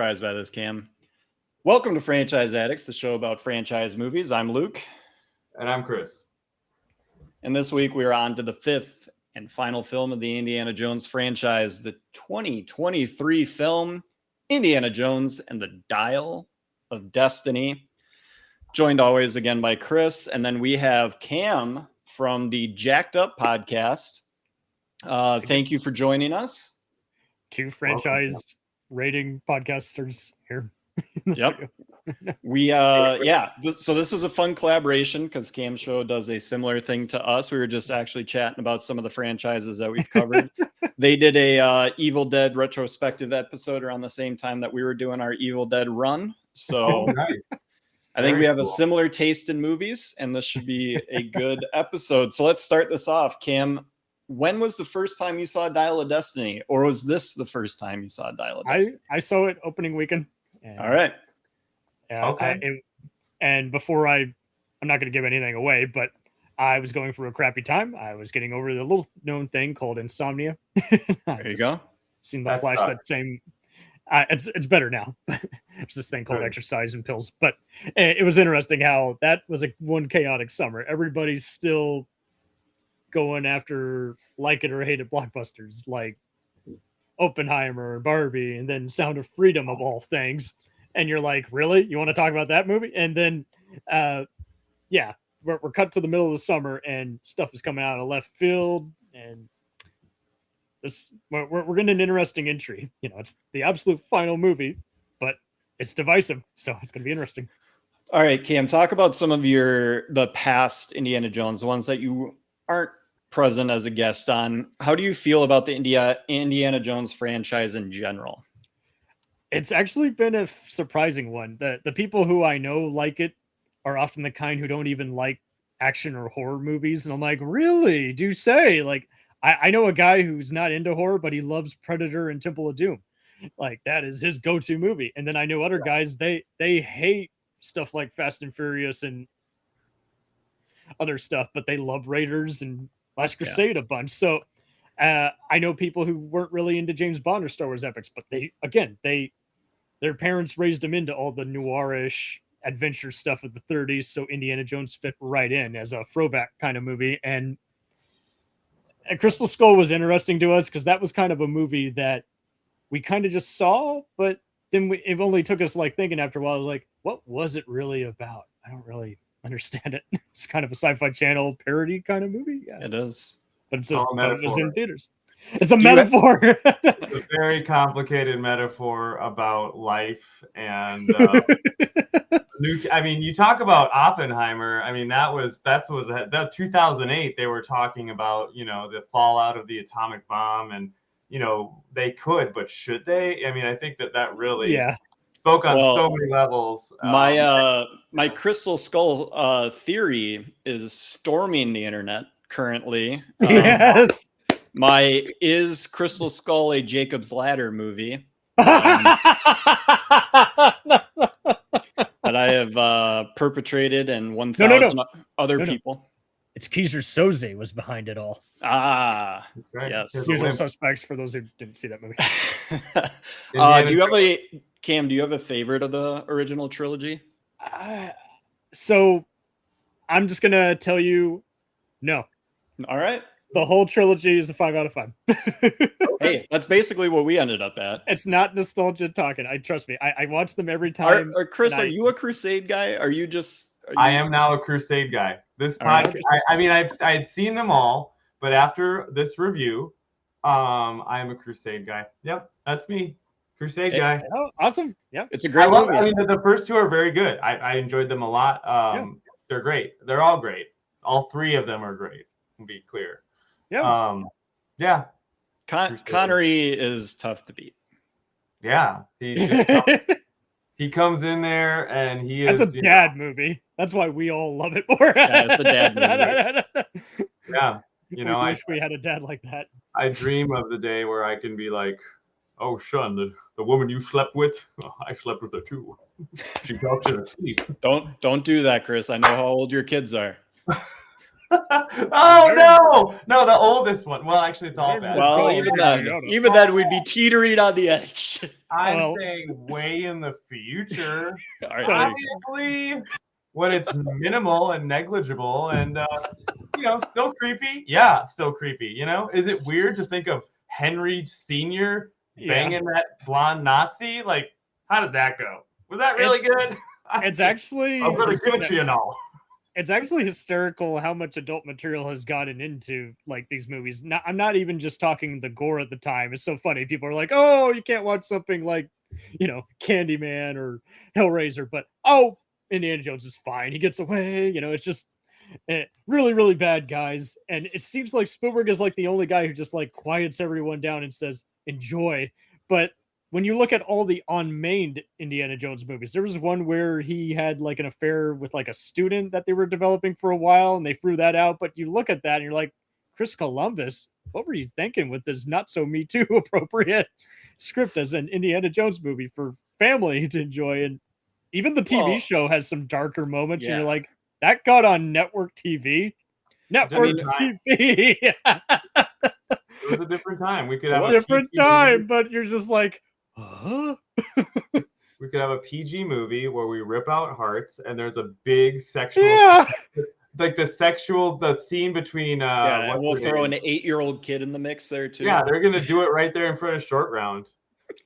Surprised by this, Cam. Welcome to Franchise Addicts, the show about franchise movies. I'm Luke. And I'm Chris. And this week we are on to the fifth and final film of the Indiana Jones franchise, the 2023 film, Indiana Jones and the Dial of Destiny. Joined always again by Chris. And then we have Cam from the Jacked Up podcast. Thank you for joining us. Two franchise rating podcasters here. Yep. So this is a fun collaboration because Cam Show does a similar thing to us. We were just actually chatting about some of the franchises that we've covered. They did a Evil Dead retrospective episode around the same time that we were doing our Evil Dead run. So Nice. I think we have a similar taste in movies, and this should be a good episode. So let's start this off. Cam, when was the first time you saw Dial of Destiny, or was this the first time you saw Dial of Destiny? I saw it opening weekend. All right. Okay. And before I'm not going to give anything away, but I was going through a crappy time. I was getting over the little known thing called insomnia. There you go. Seen the flash that same. It's better now. There's this thing called exercise and pills, but it was interesting how that was one chaotic summer. Everybody's still going after like it or hate it blockbusters like Oppenheimer, Barbie, and then Sound of Freedom of all things. And you're like, really? You want to talk about that movie? And then, we're cut to the middle of the summer and stuff is coming out of left field. And we're getting an interesting entry. You know, it's the absolute final movie, but it's divisive. So it's going to be interesting. All right, Cam, talk about some of the past Indiana Jones, the ones that you aren't present as a guest on. How do you feel about the Indiana Jones franchise in general? It's actually been a surprising one. The people who I know like it are often the kind who don't even like action or horror movies. And I'm like, really? Do say? Like, I know a guy who's not into horror, but he loves Predator and Temple of Doom. Like, that is his go-to movie. And then I know other guys, they hate stuff like Fast and Furious and other stuff, but they love Raiders and Last Crusade a bunch. So I know people who weren't really into James Bond or Star Wars epics, but their parents raised them into all the noirish adventure stuff of the 30s. So Indiana Jones fit right in as a throwback kind of movie. And Crystal Skull was interesting to us because that was kind of a movie that we kind of just saw, but then it only took us like thinking after a while, like, what was it really about? I don't really understand it. It's kind of a Sci-Fi Channel parody kind of movie. Yeah, it is. But it was in theaters. It's a metaphor. It's a very complicated metaphor about life and you talk about Oppenheimer. I mean, that was 2008. They were talking about, the fallout of the atomic bomb, and they could, but should they? I mean, I think that really spoke on so many levels. My Crystal Skull theory is storming the internet currently. Yes. Is Crystal Skull a Jacob's Ladder movie? That I have perpetrated and 1,000 other people. It's Kaiser Soze was behind it all. Ah, right. Yes. Usual Suspects for those who didn't see that movie. Do you have a favorite of the original trilogy? So I'm just going to tell you, no. All right. The whole trilogy is a 5 out of 5. Hey, that's basically what we ended up at. It's not nostalgia talking. Trust me. I watch them every time. Chris, are you a Crusade guy? I am now a Crusade guy. This podcast. Right. I had seen them all, but after this review, I am a Crusade guy. Yep, that's me. Crusade guy. Oh, awesome. Yeah, it's a great movie. I mean, the first two are very good. I enjoyed them a lot. They're great. They're all great. All three of them are great. To be clear. Yeah. Connery is tough to beat. Yeah, he comes in there and he is. That's a dad movie. That's why we all love it more. Yeah, it's a dad movie. Yeah, I wish we had a dad like that. I dream of the day where I can be like, "Oh, Sean, the woman you slept with, I slept with her too. She talks in her sleep." Don't do that, Chris. I know how old your kids are. Oh no, the oldest one. Well, actually, it's all bad. Well, Oh, even then, we'd be teetering on the edge. I'm well- saying way in the future. All right, So- Obviously, when it's minimal and negligible and still creepy. Yeah, still creepy. Is it weird to think of Henry Sr. banging that blonde Nazi? Like, how did that go? Was that really good? It's actually I'm gonna get you and all. it's actually hysterical how much adult material has gotten into like these movies. I'm not even just talking the gore at the time. It's so funny. People are like, "Oh, you can't watch something like, Candyman or Hellraiser," but Indiana Jones is fine. He gets away. It's just really, really bad, guys. And it seems like Spielberg is like the only guy who just like quiets everyone down and says, "Enjoy." But when you look at all the unmade Indiana Jones movies, there was one where he had like an affair with like a student that they were developing for a while and they threw that out. But you look at that and you're like, Chris Columbus, what were you thinking with this not so Me Too appropriate script as an Indiana Jones movie for family to enjoy? And even the TV show has some darker moments. And you're like, that got on network TV. Network TV. It was a different time. We could have a different PG time, movie. but you're just like, huh? We could have a PG movie where we rip out hearts and there's a big sexual, like the scene between. We'll throw an 8-year-old kid in the mix there too. Yeah, they're gonna do it right there in front of Short Round.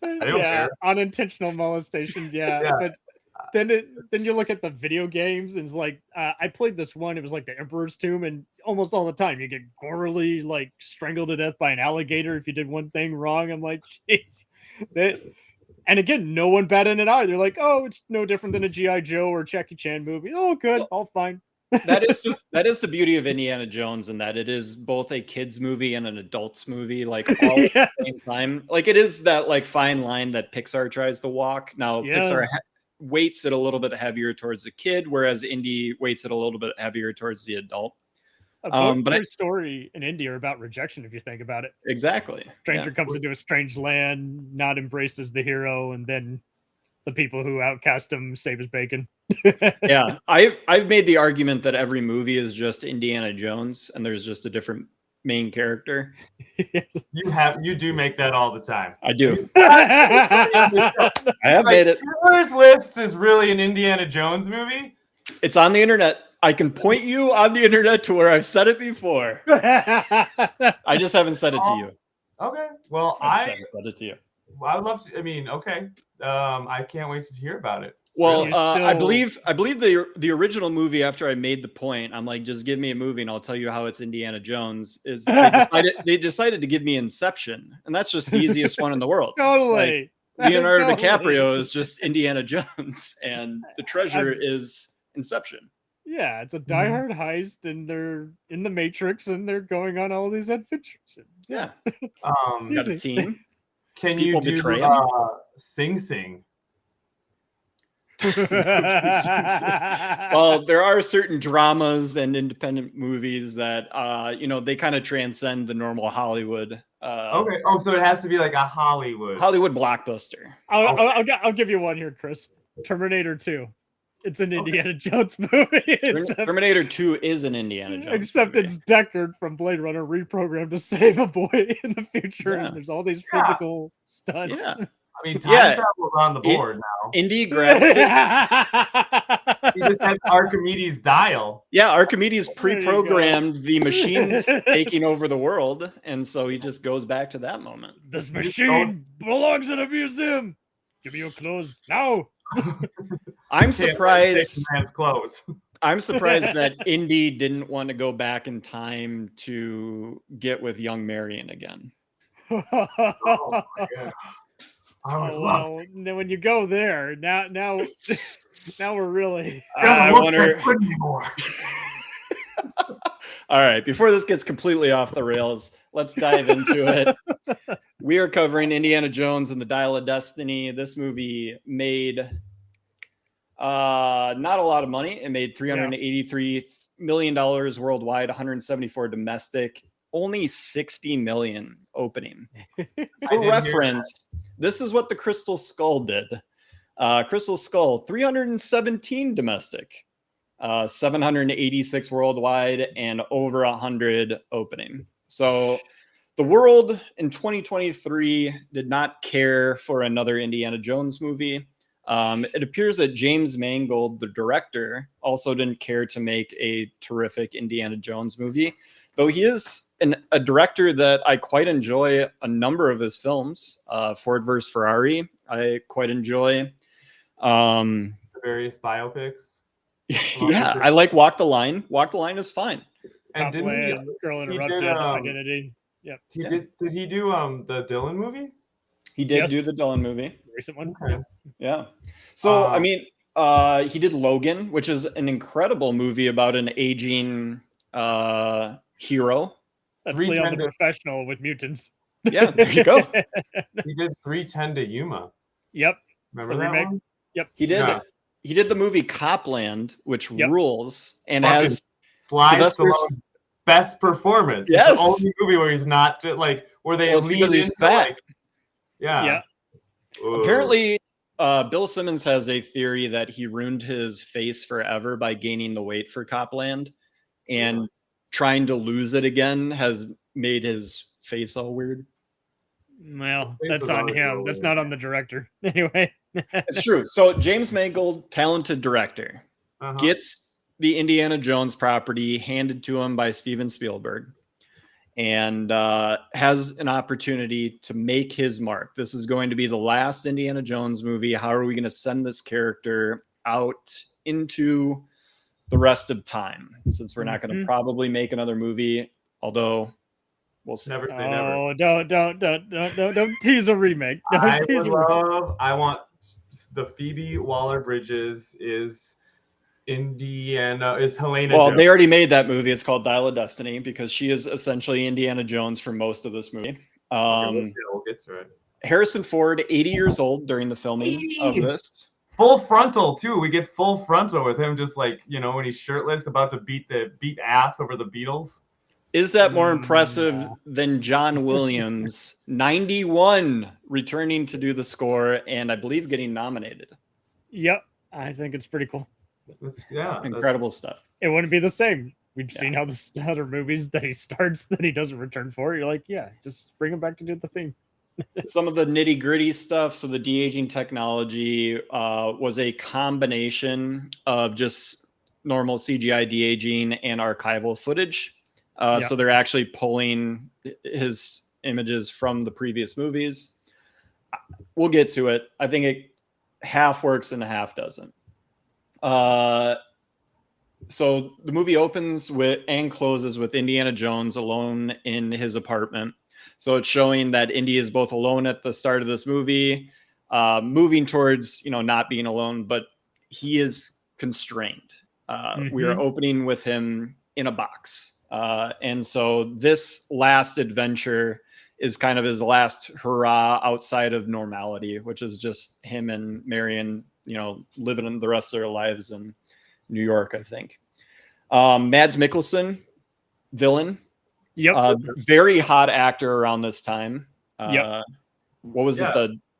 I don't care. Unintentional molestation. Yeah. But then you look at the video games and it's like I played this one. It was like the Emperor's Tomb, and almost all the time you get gorily like strangled to death by an alligator if you did one thing wrong. I'm like, jeez. And again, no one batted an eye. They're like, oh, it's no different than a G.I. Joe or Jackie Chan movie. Oh, good, all fine. that is the beauty of Indiana Jones, in that it is both a kids movie and an adults movie, like all at the same time. Like it is that like fine line that Pixar tries to walk. Now Pixar weights it a little bit heavier towards the kid, whereas Indy weights it a little bit heavier towards the adult. But Toy Story and Indy are about rejection, if you think about it. Exactly. Stranger comes into a strange land, not embraced as the hero, and then the people who outcast him save his bacon. Yeah, I've made the argument that every movie is just Indiana Jones, and there's just a different main character. You do make that all the time. I do. I have made it. Schindler's List is really an Indiana Jones movie. It's on the internet. I can point you on the internet to where I've said it before. I just haven't said it to you. Okay. Well, I haven't said it to you. I would love to. I mean, okay. I can't wait to hear about it. Well, I believe the original movie, after I made the point, I'm like, just give me a movie and I'll tell you how it's Indiana Jones. They decided to give me Inception, and that's just the easiest one in the world. Totally. Like, Leonardo DiCaprio is just Indiana Jones, and the treasure is Inception. Yeah, it's a diehard heist, and they're in the Matrix, and they're going on all these adventures. Yeah, got a team. Can People you betray do Sing Sing? Well, there are certain dramas and independent movies that they kind of transcend the normal Hollywood. Okay. Oh, so it has to be like a Hollywood blockbuster. I'll give you one here, Chris. Terminator 2. It's an Indiana Jones movie. Terminator 2 is an Indiana Jones except movie. It's Deckard from Blade Runner reprogrammed to save a boy in the future. Yeah. And there's all these physical stunts. Yeah. I mean, time travel's on the board now. Indy grabs it. He just has Archimedes' dial. Yeah, Archimedes pre-programmed the machines taking over the world, and so he just goes back to that moment. This machine belongs in a museum. Give me your clothes now. I'm surprised. I'm surprised that that Indy didn't want to go back in time to get with young Marion again. Oh my God. Well, when you go there, now we're really. I wonder. All right, before this gets completely off the rails, let's dive into it. We are covering Indiana Jones and the Dial of Destiny. This movie made not a lot of money. It made $383 million worldwide, 174 domestic, only 60 million opening. For reference, this is what the Crystal Skull did. Crystal Skull, 317 domestic, 786 worldwide, and over 100 opening. So the world in 2023 did not care for another Indiana Jones movie. It appears that James Mangold, the director, also didn't care to make a terrific Indiana Jones movie, though he is a director that I quite enjoy a number of his films. Ford vs. Ferrari, I quite enjoy. Various biopics. Yeah, I like Walk the Line. Walk the Line is fine. And didn't he, Girl he Interrupted, did, Identity. Yep. Did he do the Dylan movie? He did Yes. do the Dylan movie. Recent one. Okay. Yeah. So, I mean, he did Logan, which is an incredible movie about an aging hero. That's Leon the 310 Professional with mutants. Yeah, there you go. He did 310 to Yuma. Yep. Remember The that remake? one? Yep. He did. Yeah. He did the movie Copland, which Yep. rules, and Fucking has Sly Sylvester- Stallone's best performance. Yes. It's the only movie where he's not like where they Well, it's because lean he's into, fat. like- yeah. Yeah. Ooh. Apparently, Bill Simmons has a theory that he ruined his face forever by gaining the weight for Copland, and trying to lose it again has made his face all weird. Well, Face that's was on always him. really That's weird. not on the director. Anyway. It's true. So James Mangold, talented director, Uh-huh. gets the Indiana Jones property handed to him by Steven Spielberg, and has an opportunity to make his mark. This is going to be the last Indiana Jones movie. How are we going to send this character out into the rest of time, since we're not going to probably make another movie, although we'll see. Never say never. Oh, don't tease a remake. Don't I tease would a remake. love. I want the Phoebe Waller-Bridges is Indiana is Helena. Well, Jones. they already made that movie. It's called Dial of Destiny, because she is essentially Indiana Jones for most of this movie. Okay, we'll get to it. Harrison Ford, 80 years old during the filming of 80? this. Full frontal too. We get full frontal with him, just like when he's shirtless, about to beat ass over the Beatles. Is that more impressive than John Williams, 91, returning to do the score and I believe getting nominated? Yep. I think it's pretty cool. Incredible stuff. It wouldn't be the same. We've Yeah. seen how the other movies that he starts that he doesn't return for. You're like, yeah, just bring him back to do the theme. Some of the nitty gritty stuff. So the de-aging technology was a combination of just normal CGI de-aging and archival footage. So they're actually pulling his images from the previous movies. We'll get to it. I think it half works and a half doesn't. So the movie opens with and closes with Indiana Jones alone in his apartment. So it's showing that Indy is both alone at the start of this movie, moving towards, not being alone, but he is constrained. We are opening with him in a box. And so this last adventure is kind of his last hurrah outside of normality, which is just him and Marion, living in the rest of their lives in New York, I think. Mads Mikkelsen, villain. Yep. Very hot actor around this time. Yep. What was it?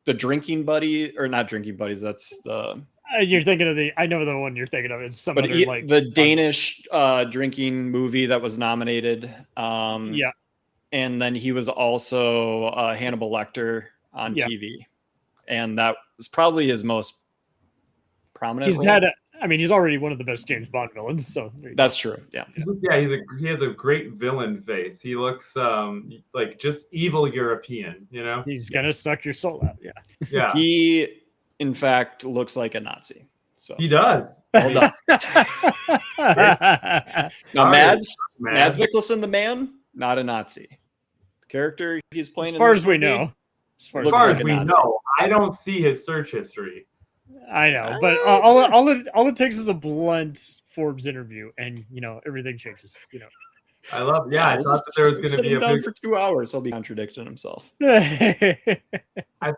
The drinking buddy, or not drinking buddies? That's the. You're thinking of I know the one you're thinking of. It's some other the Danish drinking movie that was nominated. Yeah. And then he was also Hannibal Lecter on TV, and that was probably his most prominent. He's already one of the best James Bond villains. So that's true. Yeah. He has a great villain face. He looks like just evil European. He's gonna suck your soul out. Yeah. Yeah. He, in fact, looks like a Nazi. So he does. Hold on. Now, Mads Mikkelsen, the man, not a Nazi. Character he's playing. As far as we know. As far as we know, I don't see his search history. I know, but all it takes is a blunt Forbes interview, and everything changes. I thought that there was going to be a big for 2 hours. He'll be contradicting himself. I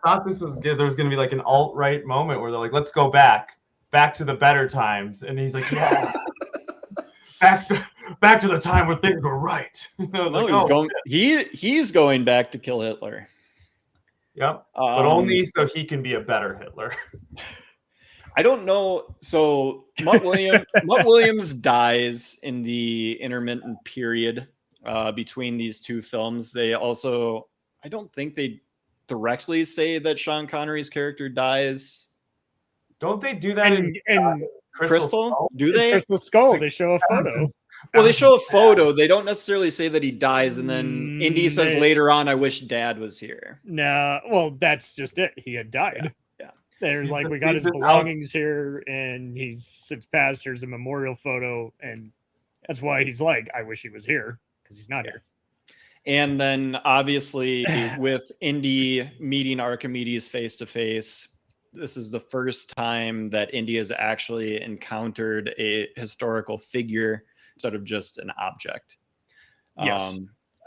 thought there was going to be like an alt-right moment where they're like, "Let's go back to the better times," and he's like, "Yeah, back to the time where things were right." He's going back to kill Hitler. Yep, but only so he can be a better Hitler. I don't know. So Mutt Williams dies in the intermittent period between these two films. They also, I don't think they directly say that Sean Connery's character dies. Don't they do that in Crystal? Skull? Do It's they? Crystal Skull. They show a photo. Well, they show a photo. They don't necessarily say that he dies, and then Indy says They- later on, "I wish Dad was here." No, well, that's just it. He had died. Yeah. They're He's like, just- we got he's his just belongings here, and it's past. There's a memorial photo, and that's why he's like, I wish he was here because he's not here. And then obviously with Indy meeting Archimedes face to face, this is the first time that Indy has actually encountered a historical figure instead of just an object. Yes.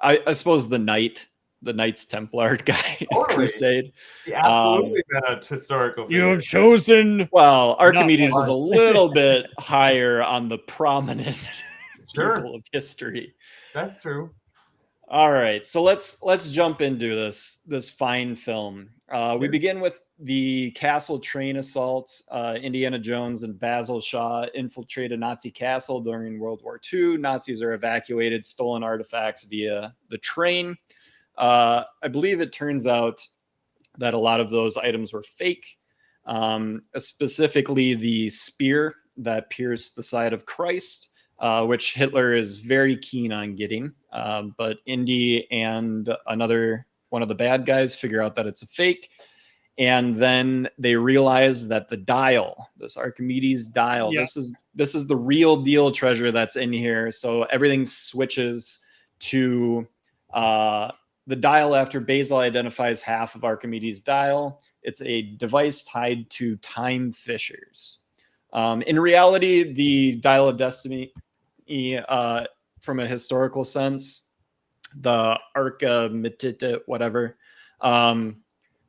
I suppose the Knights Templar guy in Totally. Crusade. He absolutely been a historical You figure. have chosen. Well, Archimedes one. is a little bit higher on the prominent Sure. people of history. That's true. All right, so let's jump into this fine film. We begin with the castle train assault. Indiana Jones and Basil Shaw infiltrate a Nazi castle during World War II. Nazis are evacuated stolen artifacts via the train. I believe it turns out that a lot of those items were fake, specifically the spear that pierced the side of Christ, which Hitler is very keen on getting. But Indy and one of the bad guys figure out that it's a fake. And then they realize that the dial, this Archimedes dial, Yeah. this is the real deal treasure that's in here. So everything switches to the dial after Basil identifies half of Archimedes' dial. It's a device tied to time fissures. In reality, the Dial of Destiny, from a historical sense, the Archimedes, whatever,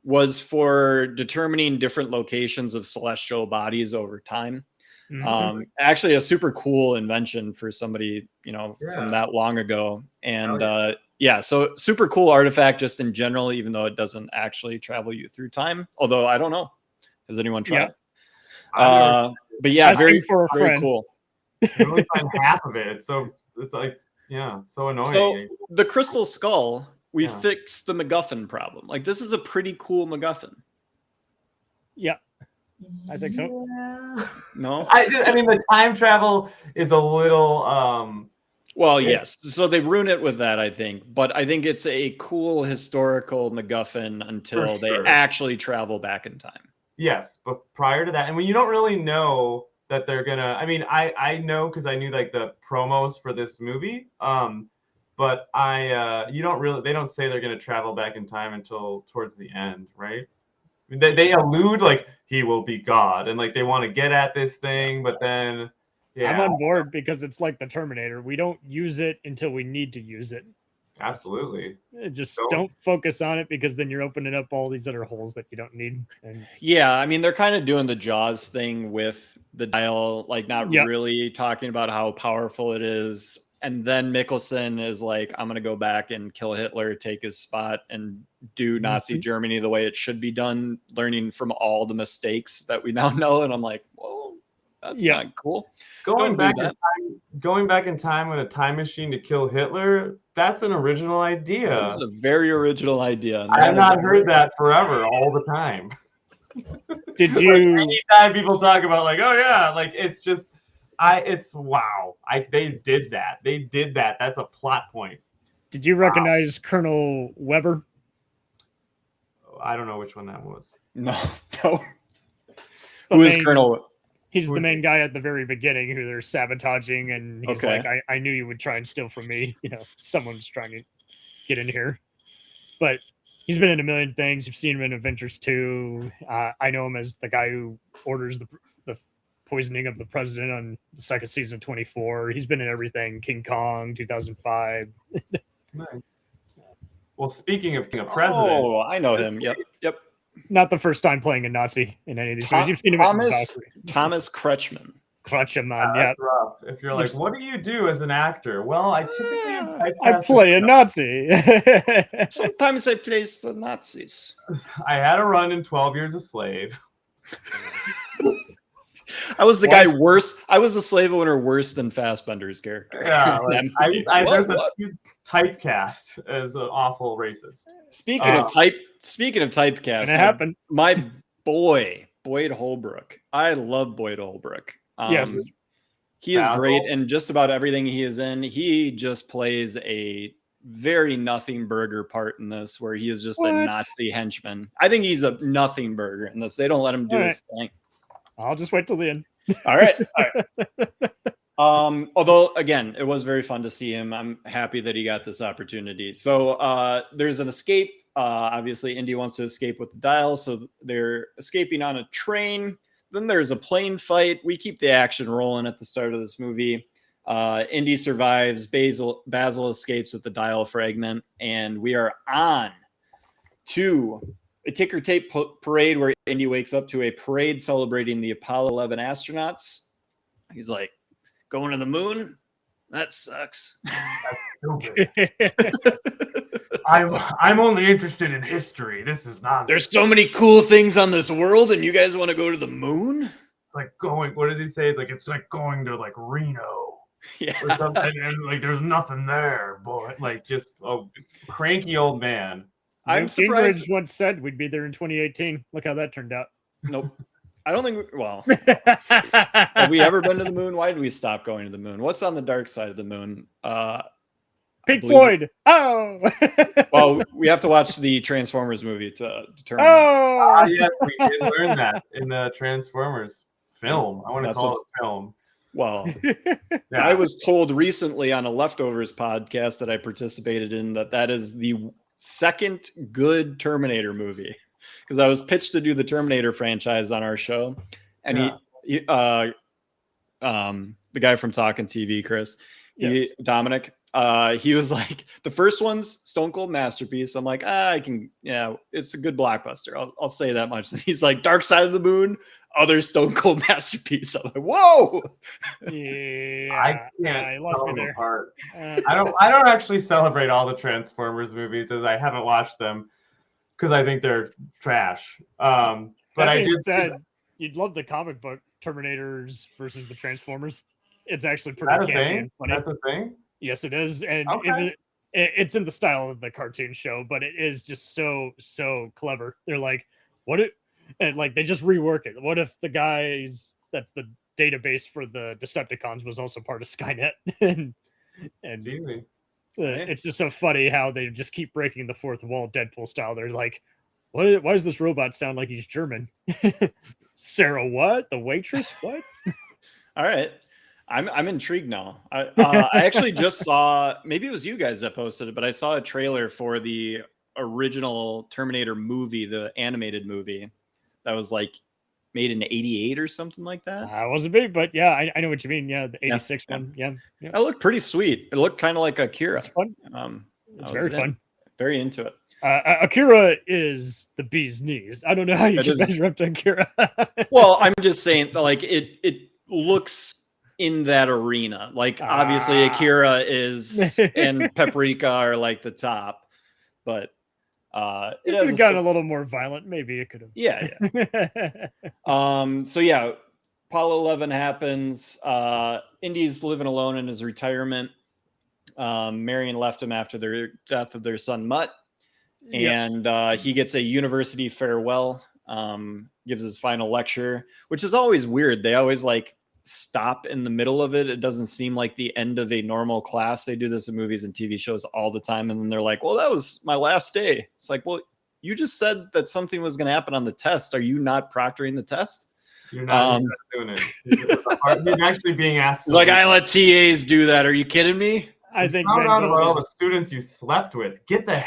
was for determining different locations of celestial bodies over time. Actually, a super cool invention for somebody, from that long ago. And so super cool artifact just in general, even though it doesn't actually travel you through time. Although I don't know, has anyone tried? But yeah, Asking for a very friend. cool. You only find half of it. It's like, so annoying. So the crystal skull, we Yeah. fixed the MacGuffin problem. Like, this is a pretty cool MacGuffin. Yeah, I think so. Yeah. No? I mean, the time travel is a little. Well, yes. So they ruin it with that, I think. But I think it's a cool historical MacGuffin until they sure. actually travel back in time. Yes, but prior to that, and when you don't really know that they're gonna, I mean, I know because I knew like the promos for this movie, but you don't really, they don't say they're gonna travel back in time until towards the end, right? They allude like he will be God, and like they want to get at this thing, but then I'm on board because it's like the Terminator. We don't use it until we need to use it. absolutely. Just don't focus on it because then you're opening up all these other holes that you don't need. And yeah, I mean, they're kind of doing the Jaws thing with the dial, like not really talking about how powerful it is. And then Mickelson is like, I'm going to go back and kill Hitler, take his spot, and do Nazi Germany the way it should be done, learning from all the mistakes that we now know. And I'm like, whoa, that's not cool. Going back in time with a time machine to kill Hitler, that's an original idea. That's a very original idea. I have not heard that forever all the time. Did you? Anytime people talk about like, oh yeah, like it's just, it's wow. They did that. They did that. That's a plot point. Did you recognize Colonel Weber? I don't know which one that was. No. Who is Colonel? He's the main guy at the very beginning who they're sabotaging, and he's like, I knew you would try and steal from me. Someone's trying to get in here. But he's been in a million things. You've seen him in Avengers 2. I know him as the guy who orders the poisoning of the president on the second season of 24. He's been in everything. King Kong, 2005. Nice. Well, speaking of president. Oh, I know him. Yep. Not the first time playing a Nazi in any of these movies. You've seen him Thomas Kretschmann. Kretschmann, yeah. That's rough. If you're like, what do you do as an actor? Well, I typically I play a Nazi. Sometimes I play the Nazis. I had a run in 12 Years a Slave. I was the guy worse. I was the slave owner worse than Fassbender's character. Yeah, like, there's What? he's typecast as an awful racist. Speaking of typecast, Gonna happen. my boy Boyd Holbrook. I love Boyd Holbrook. Yes. He is Basil. great in just about everything he is in. He just plays a very nothing burger part in this, where he is just a What? Nazi henchman. I think he's a nothing burger in this. They don't let him do All his thing. I'll just wait till the end. All right. Although again, it was very fun to see him. I'm happy that he got this opportunity. So there's an escape. Obviously, Indy wants to escape with the dial, so they're escaping on a train. Then there's a plane fight. We keep the action rolling at the start of this movie. Indy survives. Basil escapes with the dial fragment, and we are on to a ticker tape parade where Indy wakes up to a parade celebrating the Apollo 11 astronauts. He's like, going to the moon? That sucks. I'm only interested in history. This is not. There's so many cool things on this world, and you guys want to go to the moon? It's like going. What does he say? It's like going to like Reno. Yeah. Or something, and like there's nothing there, boy. Like just a cranky old man. I'm surprised. Gingrich once said we'd be there in 2018. Look how that turned out. Nope. I don't think. Well, have we ever been to the moon? Why did we stop going to the moon? What's on the dark side of the moon? Pink Floyd. Oh. Well, we have to watch the Transformers movie to determine. Oh. Yes, we did learn that in the Transformers film. I want to call it film. Well, Yeah. I was told recently on a Leftovers podcast that I participated in that is the second good Terminator movie, because I was pitched to do the Terminator franchise on our show, and the guy from Talking TV, Chris, Dominic, he was like, the first one's Stone Cold masterpiece. I'm like, it's a good blockbuster. I'll say that much. He's like, Dark Side of the Moon, other Stone Cold masterpiece. I'm like, whoa. Yeah, I lost me there. Apart. I don't actually celebrate all the Transformers movies, as I haven't watched them because I think they're trash. But I do. You'd love the comic book Terminators versus the Transformers. It's actually Is pretty that a campy thing? and funny. That's a thing. Yes, it is, and Okay. it's in the style of the cartoon show, but it is just so clever. They're like, what it, and like they just rework it. What if the guys that's the database for the Decepticons was also part of Skynet? and Easy. it's just so funny how they just keep breaking the fourth wall, Deadpool style. They're like, why does this robot sound like he's German? Sarah, what? The waitress? What? All right. I'm intrigued now. I actually just saw, maybe it was you guys that posted it, but I saw a trailer for the original Terminator movie, the animated movie that was like made in '88 or something like that. I wasn't big, but yeah, I know what you mean. Yeah, the '86 one. Yeah. That looked pretty sweet. It looked kind of like Akira. It's fun. It's very fun. Very into it. Akira is the bee's knees. I don't know how you can measure up to Akira. Well, I'm just saying, like it looks in that arena. Like obviously Akira is and Paprika are like the top, but it has gotten a little more violent. Maybe it could have. Yeah. So yeah, Apollo 11 happens. Indy's living alone in his retirement. Marion left him after the death of their son Mutt, and he gets a university farewell. Gives his final lecture, which is always weird. They always like stop in the middle of it. It doesn't seem like the end of a normal class. They do this in movies and TV shows all the time, and then they're like, well, that was my last day. It's like, well, you just said that something was going to happen on the test. Are you not proctoring the test? You're not doing it. He's actually being asked. He's like, I let TAs do that. Are you kidding me? I think found out about all the students you slept with. Get the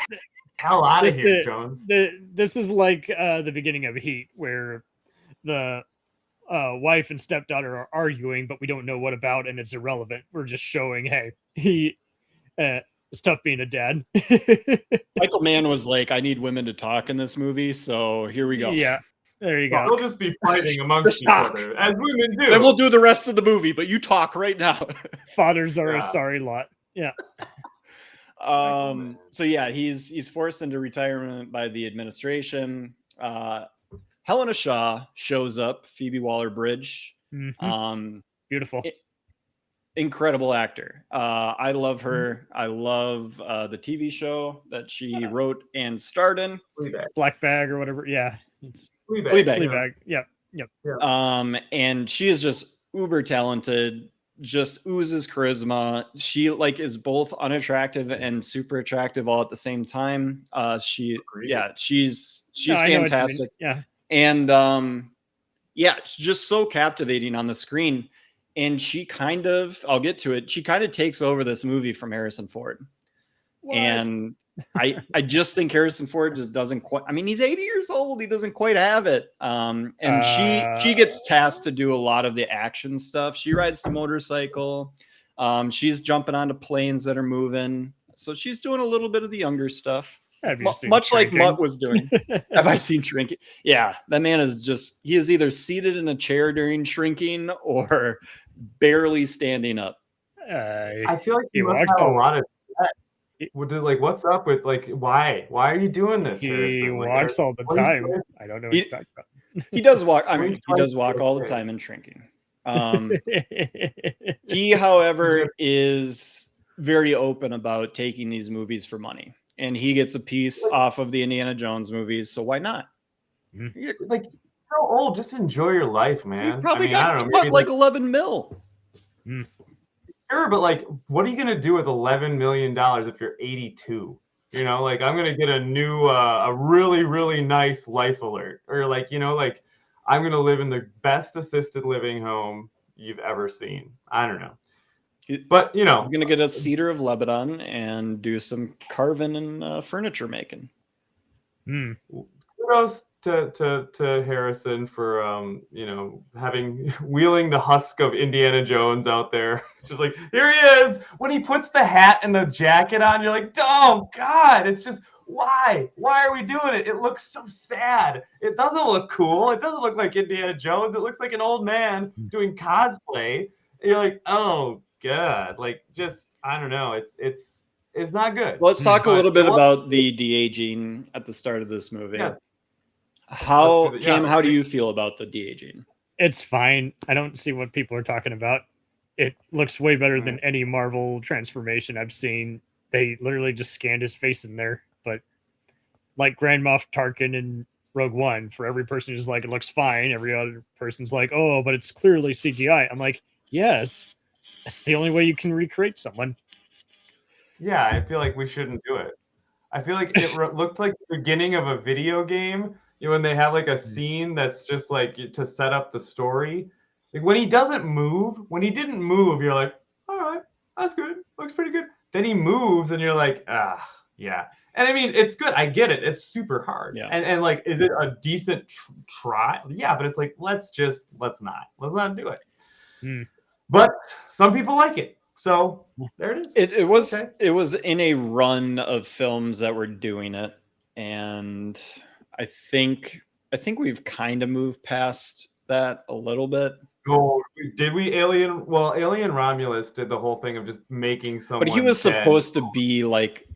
hell out of here, Jones. This is like the beginning of Heat, where the wife and stepdaughter are arguing, but we don't know what about, and it's irrelevant. We're just showing, hey, it's tough being a dad. Michael Mann was like, I need women to talk in this movie, so here we go. Yeah, there you go. We'll just be fighting amongst each other, as women do. Then we'll do the rest of the movie, but you talk right now. Fathers are a sorry lot. Yeah. So yeah, he's forced into retirement by the administration. Helena Shaw shows up, Phoebe Waller-Bridge, Beautiful. Incredible actor. I love her. I love the TV show that she wrote and starred in. Black Bag or whatever. Yeah. It's Fleabag. Yep. And she is just uber talented, just oozes charisma. She like is both unattractive and super attractive all at the same time. She's fantastic. Yeah. And it's just so captivating on the screen. And she I'll get to it. She kind of takes over this movie from Harrison Ford. What? And I just think Harrison Ford just doesn't quite, I mean, he's 80 years old. He doesn't quite have it. And she gets tasked to do a lot of the action stuff. She rides the motorcycle. She's jumping onto planes that are moving. So she's doing a little bit of the younger stuff. Much like Mutt was doing. Have I seen Shrinking? Yeah, that man he is either seated in a chair during Shrinking or barely standing up. I feel like he must have a lot of like, what's up with like, why are you doing this? He walks all the time. I don't know what you're talking about. He does walk. I mean, he does walk all the time in Shrinking. He, however, is very open about taking these movies for money. And he gets a piece off of the Indiana Jones movies, so why not? Like, so old, just enjoy your life, man. He probably got like 11 mil. Sure, but like, what are you gonna do with $11 million if you're 82? You know, like, I'm gonna get a new, a really, really nice Life Alert, or like, you know, like, I'm gonna live in the best assisted living home you've ever seen. I don't know. But, you know, I'm going to get a cedar of Lebanon and do some carving and furniture making. Kudos to Harrison for, you know, wheeling the husk of Indiana Jones out there. Just like, here he is. When he puts the hat and the jacket on, you're like, oh, God, it's just, why? Why are we doing it? It looks so sad. It doesn't look cool. It doesn't look like Indiana Jones. It looks like an old man doing cosplay. And you're like, oh, God, like, just, I don't know. It's not good. Let's talk a little bit about the de-aging at the start of this movie. Yeah. How do you feel about the de-aging? It's fine. I don't see what people are talking about. It looks way better than any Marvel transformation I've seen. They literally just scanned his face in there. But like Grand Moff Tarkin in Rogue One, for every person who's like, it looks fine, every other person's like, oh, but it's clearly CGI. I'm like, yes. That's the only way you can recreate someone. Yeah, I feel like we shouldn't do it. I feel like it looked like the beginning of a video game, you know, when they have like a scene that's just like to set up the story. Like when he didn't move, you're like, all right, that's good. Looks pretty good. Then he moves and you're like, yeah. And I mean, it's good. I get it. It's super hard. Yeah. And like, is it a decent try? Yeah, but it's like, let's not do it. But some people like it. So there it is. It was in a run of films that were doing it. And I think we've kind of moved past that a little bit. Oh, did we? Alien Romulus did the whole thing of just making someone. But he was supposed to be like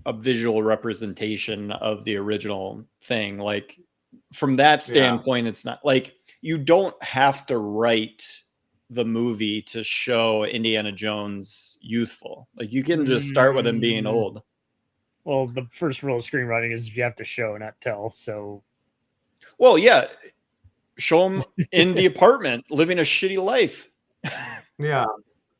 a visual representation of the original thing. Like from that standpoint, It's not like you don't have to write the movie to show Indiana Jones youthful. Like you can just start with him being old. Well, the first rule of screenwriting is you have to show, not tell. So, well, yeah, show him in the apartment living a shitty life. Yeah,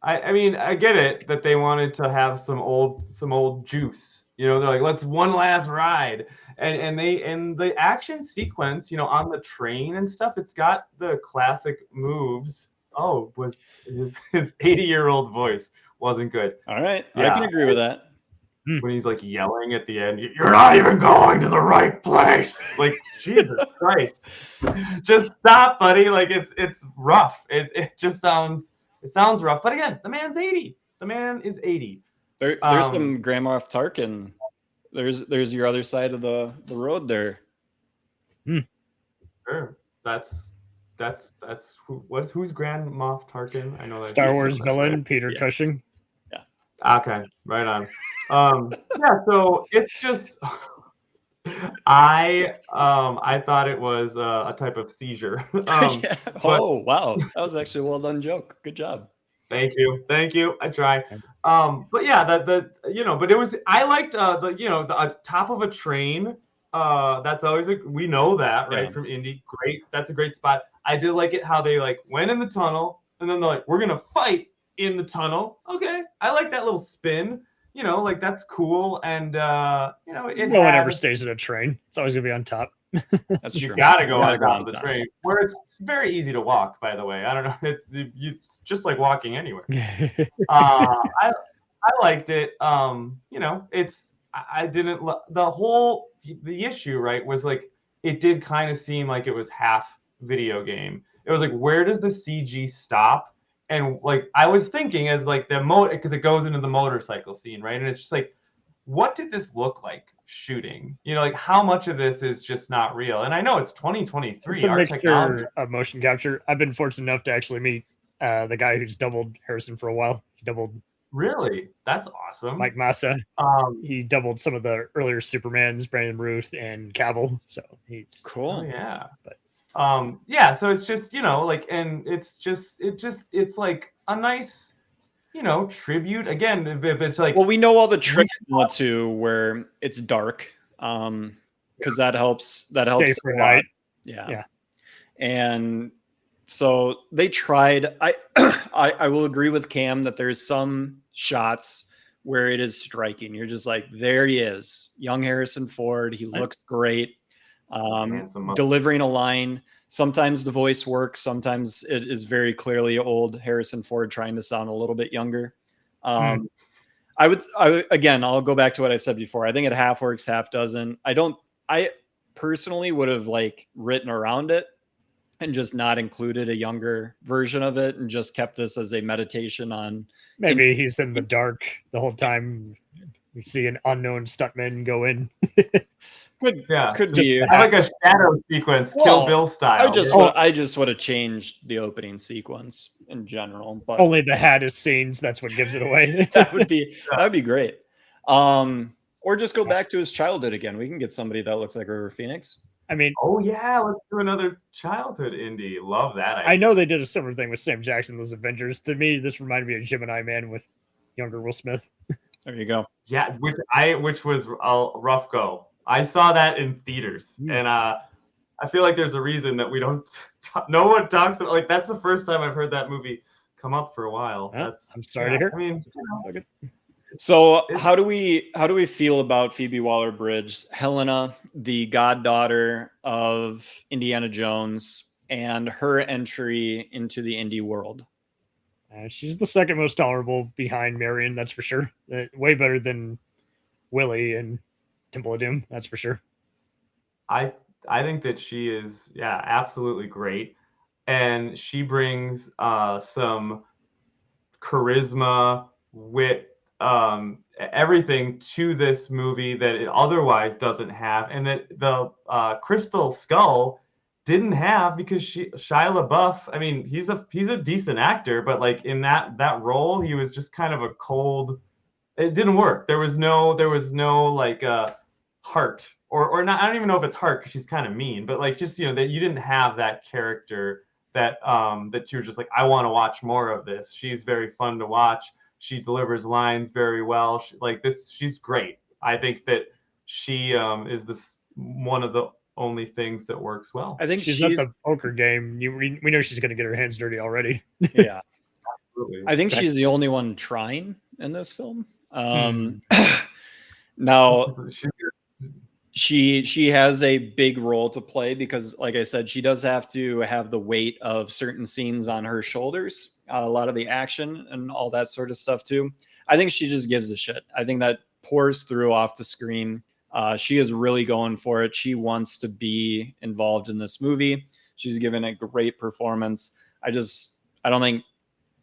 I mean, I get it that they wanted to have some old juice. You know, they're like, let's one last ride, and the action sequence, you know, on the train and stuff. It's got the classic moves. Oh, was his 80-year-old voice wasn't good. All right, yeah. I can agree with that. When he's like yelling at the end, you're not even going to the right place. Like, Jesus Christ, just stop, buddy. Like it's rough. It just sounds rough. But again, the man's 80. The man is 80. There's some Grand Moff Tarkin. There's your other side of the road there. Sure, who's Grand Moff Tarkin? I know that Star Wars villain Peter Cushing. Yeah. Okay, right on. Yeah, so it's just I thought it was a type of seizure. Yeah. But Oh, wow. That was actually a well done joke. Good job. thank you. I try. But yeah, but it was. I liked the top of a train. That's always we know that, right, Yeah. from Indy. Great, that's a great spot. I did like it how they like went in the tunnel and then they're like, we're gonna fight in the tunnel. Okay, I like that little spin. Like that's cool, and it No one ever had. stays in a train. It's always gonna be on top. That's You true. gotta go on go top on of the top. train, where it's very easy to walk. By the way, I don't know. It's just like walking anywhere. I liked it. I didn't the issue, right, was like it did kind of seem like it was half video game. It was like, where does the CG stop? And like I was thinking as like because it goes into the motorcycle scene, right? And it's just like, what did this look like shooting? Like how much of this is just not real? And I know it's 2023. It's a our mixture technology. of motion capture. I've been fortunate enough to actually meet the guy who's doubled Harrison for a while. He doubled Really? That's awesome. Mike Massa. He doubled some of the earlier Supermans, Brandon Ruth and Cavill. So he's Cool. Oh yeah. But yeah, so it's just, like, and it's like a nice, tribute. Again, it's like, Well, we know all the tricks now too, where it's dark, because that helps. That helps day for a lot. night. Yeah. And so they tried. I will agree with Cam that there's some shots where it is striking. You're just like, there he is, young Harrison Ford. He looks great. Delivering a line. Sometimes the voice works. Sometimes it is very clearly old Harrison Ford trying to sound a little bit younger. I'll go back to what I said before. I think it half works, half doesn't. I personally would have like written around it and just not included a younger version of it and just kept this as a meditation on. Maybe he's in the dark the whole time. We see an unknown stuntman go in. Could be like a shadow sequence, Kill Bill style. I just would have changed the opening sequence in general, but only the hat is scenes. That's what gives it away. that would be great. Or just go back to his childhood again. We can get somebody that looks like River Phoenix. I mean, oh yeah, let's do another childhood Indy. Love that idea. I know they did a similar thing with Sam Jackson, those Avengers. To me, this reminded me of Gemini Man with younger Will Smith. There you go. Yeah, which was a rough go. I saw that in theaters, and I feel like there's a reason that we don't. No one talks about, like, that's the first time I've heard that movie come up for a while. I'm sorry to hear. I mean, so how do we feel about Phoebe Waller-Bridge, Helena, the goddaughter of Indiana Jones, and her entry into the Indy world? She's the second most tolerable behind Marion, that's for sure. Way better than Willie and Temple of Doom, that's for sure. I think that she is, absolutely great, and she brings some charisma, wit, everything to this movie that it otherwise doesn't have, and that the Crystal Skull didn't have, because Shia LaBeouf, I mean, he's a decent actor, but like in that role, he was just kind of a cold. It didn't work. There was no like heart, or not. I don't even know if it's heart, because she's kind of mean, but like, just, that you didn't have that character that you're just like, I want to watch more of this. She's very fun to watch. She delivers lines very well. She's great. I think that she is one of the only things that works well. I think she's at the poker game. We know she's going to get her hands dirty already. Yeah, absolutely. I think she's the only one trying in this film. Now, she has a big role to play, because, like I said, she does have to have the weight of certain scenes on her shoulders, a lot of the action and all that sort of stuff too. I think she just gives a shit. I think that pours through off the screen. She is really going for it. She wants to be involved in this movie. She's given a great performance. I don't think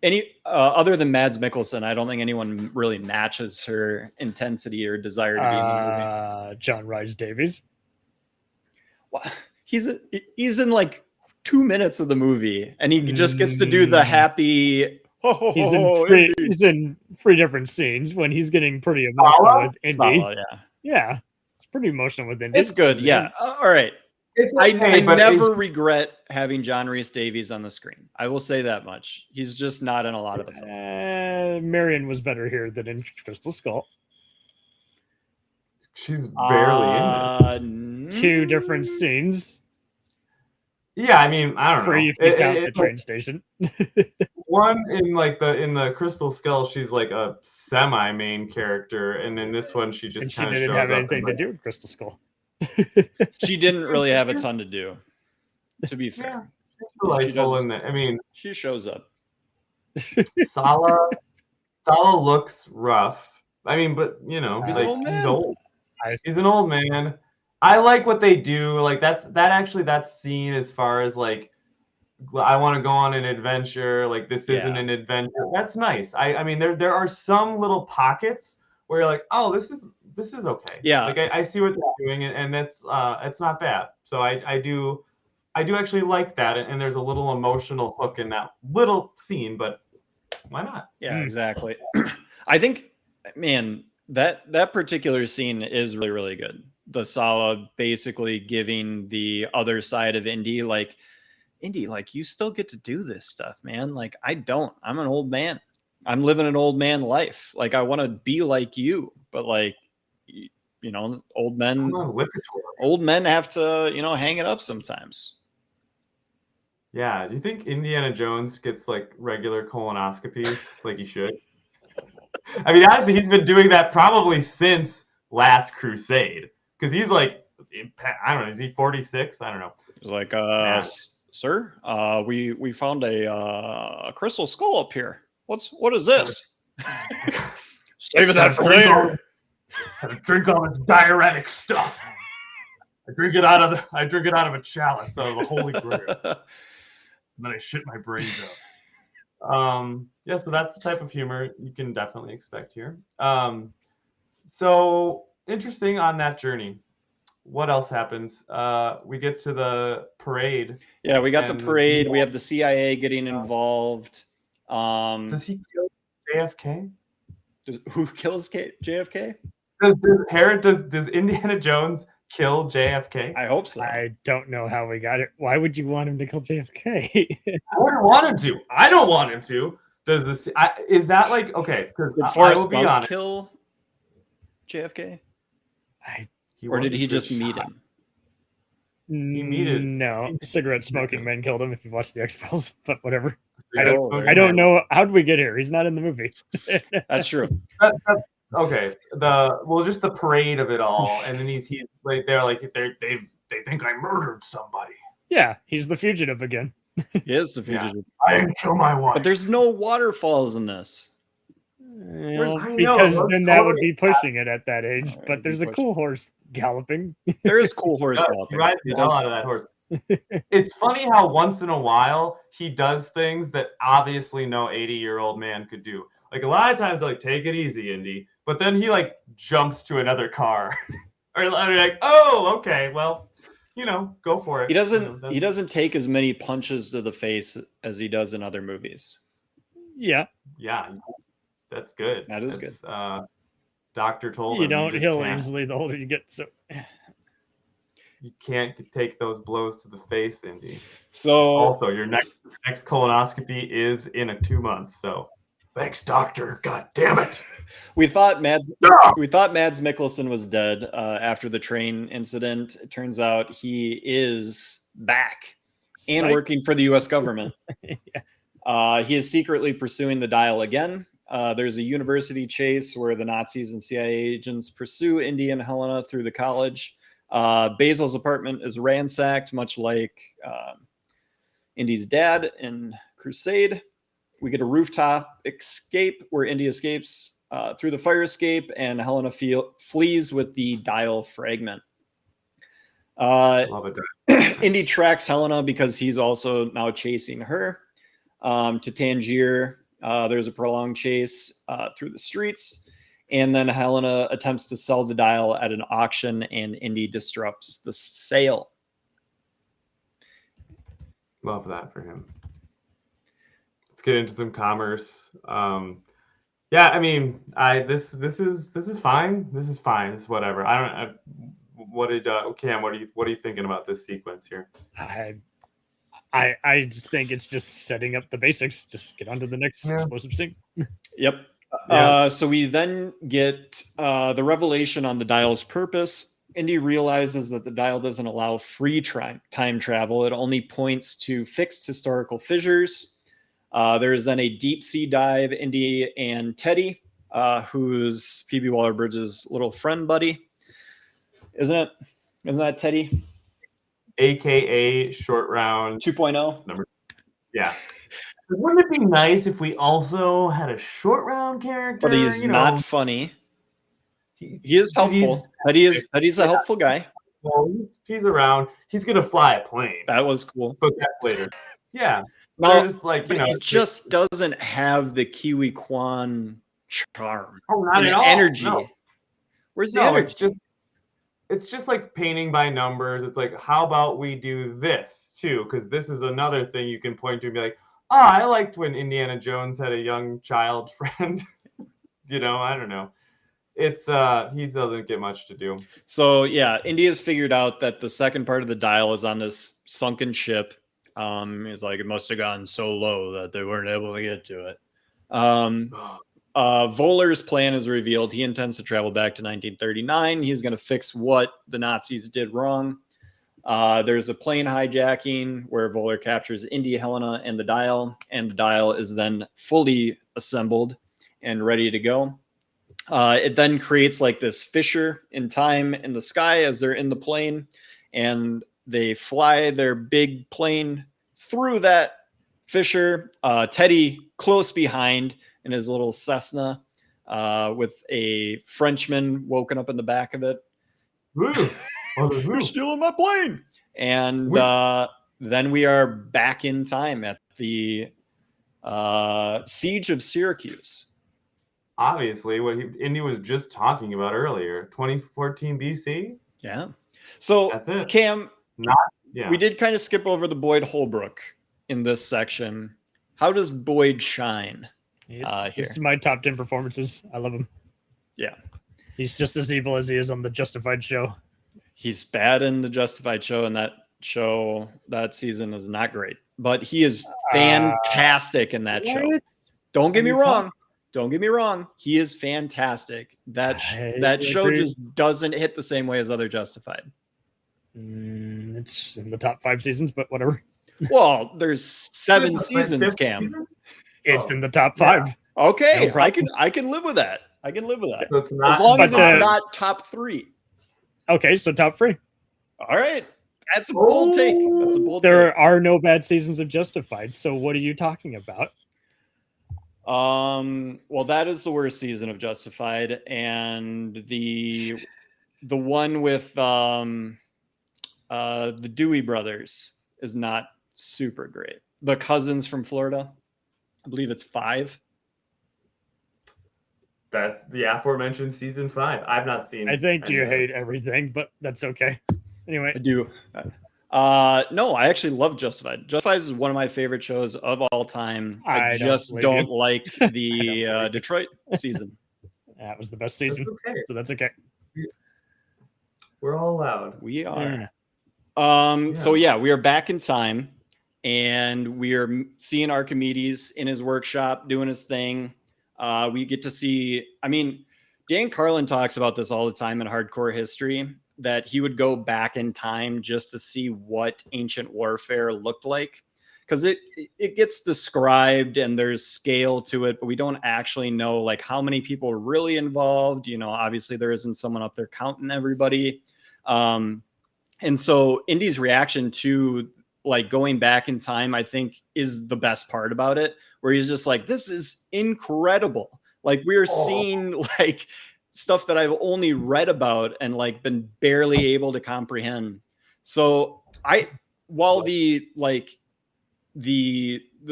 any other than Mads Mikkelsen, I don't think anyone really matches her intensity or desire to be in the movie. John Rhys Davies. Well, he's in like 2 minutes of the movie, and he just gets to do the happy. He's in three different scenes when he's getting pretty emotional with Indy. Sala, yeah. Yeah, it's pretty emotional with Indy. It's good. Yeah. All right. It's I okay, but never regret having John Rhys Davies on the screen. I will say that much. He's just not in a lot of the film. Marion was better here than in Crystal Skull. she's barely in it. Two different scenes. Yeah, I mean, I don't For know. you if you count the train station. One in the Crystal Skull, she's like a semi-main character, and in this one, she just And she kind of didn't shows have up anything and, to like, do with Crystal Skull. She didn't really have a ton to do, to be fair. Yeah, she's delightful in there. I mean, She shows up. Sala looks rough. I mean, but you know, He's like, an old man. he's old. He's an old man. I like what they do. Like that scene as far as like I want to go on an adventure. Like this isn't an adventure. That's nice. I mean there are some little pockets where you're like, oh, this is okay. Yeah. Like I see what they're doing, and it's not bad. So I do actually like that, and there's a little emotional hook in that little scene, but why not? Yeah, exactly. I think, man, that particular scene is really, really good. The Sala basically giving the other side of Indy, like, you still get to do this stuff, man. Like, I don't. I'm an old man. I'm living an old man life. Like, I want to be like you, but like, you know, old men have to, you know, hang it up sometimes. Yeah. Do you think Indiana Jones gets like regular colonoscopies like he should? I mean, honestly, he's been doing that probably since Last Crusade, because he's like, I don't know, is he 46? I don't know. He's like, sir, we found a crystal skull up here. What is this? Save that for later. Drink all this diuretic stuff. I drink it out of a chalice, out of a holy grail, and then I shit my brains out. Yeah, so that's the type of humor you can definitely expect here. So interesting on that journey. What else happens? We get to the parade. Yeah, we got the parade. We have the CIA getting involved. Does he kill JFK? Who kills JFK? Does Indiana Jones kill JFK? I hope so. I don't know how we got it. Why would you want him to kill JFK? I wouldn't want him to. I don't want him to. Does this? Is that like okay? Did Forrest Gump kill JFK? Or did he just meet him? No, cigarette smoking men killed him. If you watch the X-Files, but whatever. I Oh, don't know. How did we get here? He's not in the movie. That's true. Okay. Just the parade of it all, and then he's like they think I murdered somebody. Yeah, he's the fugitive again. He is the fugitive. I didn't kill my wife. But there's no waterfalls in this. Because then that would be pushing it at that age. But there's a cool horse galloping. There is cool horse galloping. He rides the hell out of that horse. It's funny how once in a while he does things that obviously no 80-year-old man could do. Like a lot of times, like, take it easy, Indy. But then he like jumps to another car, or like, oh, okay, well, you know, go for it. He doesn't. He doesn't take as many punches to the face as he does in other movies. Yeah. Yeah, that's good. That's good. Doctor told him you don't heal can't. Easily the older you get. So you can't take those blows to the face, Indy. So also, your next colonoscopy is in 2 months. So thanks, doctor. God damn it. We thought Mads Mikkelsen was dead after the train incident. It turns out he is back and working for the U.S. government. Yeah. He is secretly pursuing the dial again. There's a university chase where the Nazis and CIA agents pursue Indy and Helena through the college. Basil's apartment is ransacked, much like Indy's dad in Crusade. We get a rooftop escape where Indy escapes through the fire escape, and Helena flees with the dial fragment. Love it. Indy tracks Helena because he's also now chasing her to Tangier. There's a prolonged chase through the streets, and then Helena attempts to sell the dial at an auction, and Indy disrupts the sale. Love that for him. Let's get into some commerce. Yeah, I mean, this is fine. This is fine. This is whatever. what did Cam? What are you thinking about this sequence here? I just think it's just setting up the basics. Just get on to the next explosive scene. Yep. Yeah. So we then get the revelation on the dial's purpose. Indy realizes that the dial doesn't allow free time travel. It only points to fixed historical fissures. There is then a deep sea dive. Indy and Teddy, who's Phoebe Waller-Bridge's little friend buddy. Isn't it? Isn't that Teddy? AKA short round 2.0. Number. Yeah. Wouldn't it be nice if we also had a short round character? But he's not funny. He is helpful. He's a helpful guy. Well, he's around. He's gonna fly a plane. That was cool. But that's later. Yeah. No, just like it just doesn't have the Kiwi Kwan charm. Oh, not at all. Energy. No. Where's the energy? It's just like painting by numbers. It's like, how about we do this too? Because this is another thing you can point to and be like, I liked when Indiana Jones had a young child friend. I don't know. It's he doesn't get much to do. So yeah, India's figured out that the second part of the dial is on this sunken ship. It's like it must have gone so low that they weren't able to get to it. Voeller's plan is revealed. He intends to travel back to 1939. He's going to fix what the Nazis did wrong. There's a plane hijacking where Voeller captures Indy, Helena, and the dial is then fully assembled and ready to go. It then creates like this fissure in time in the sky as they're in the plane, and they fly their big plane through that fissure. Teddy close behind in his little Cessna with a Frenchman woken up in the back of it. You're stealing my plane. And then we are back in time at the Siege of Syracuse. Obviously, what Indy was just talking about earlier, 2014 BC. Yeah. So that's it. Cam, we did kind of skip over the Boyd Holbrook in this section. How does Boyd shine? This is my top 10 performances. I love him. Yeah. He's just as evil as he is on the Justified show. He's bad in the Justified show, and that season is not great. But he is fantastic in that show. Don't get me wrong. Don't get me wrong. He is fantastic. That show just doesn't hit the same way as other Justified. It's in the top 5 seasons, but whatever. Well, there's 7 seasons, Cam. It's in the top 5. Yeah. Okay, no, I can live with that. I can live with that. So as long as it's not top 3. Okay, so top 3. All right. That's a bold take. That's a bold take. There are no bad seasons of Justified. So what are you talking about? Well, that is the worst season of Justified, and the one with the Dewey brothers is not super great. The cousins from Florida, I believe it's 5. That's the aforementioned season 5. I've not seen. I think you hate everything, but that's okay. Anyway, I do. No, I actually love Justified. Justified is one of my favorite shows of all time. I just don't like the Detroit season. That was the best season, so that's okay. We're all allowed. We are. So yeah, we are back in time, and we are seeing Archimedes in his workshop doing his thing. We get to see. I mean, Dan Carlin talks about this all the time in Hardcore History, that he would go back in time just to see what ancient warfare looked like, because it gets described and there's scale to it, but we don't actually know like how many people are really involved. Obviously there isn't someone up there counting everybody. And so Indy's reaction to like going back in time, I think, is the best part about it, where he's just like, this is incredible. Like we're seeing like stuff that I've only read about and like been barely able to comprehend. So while the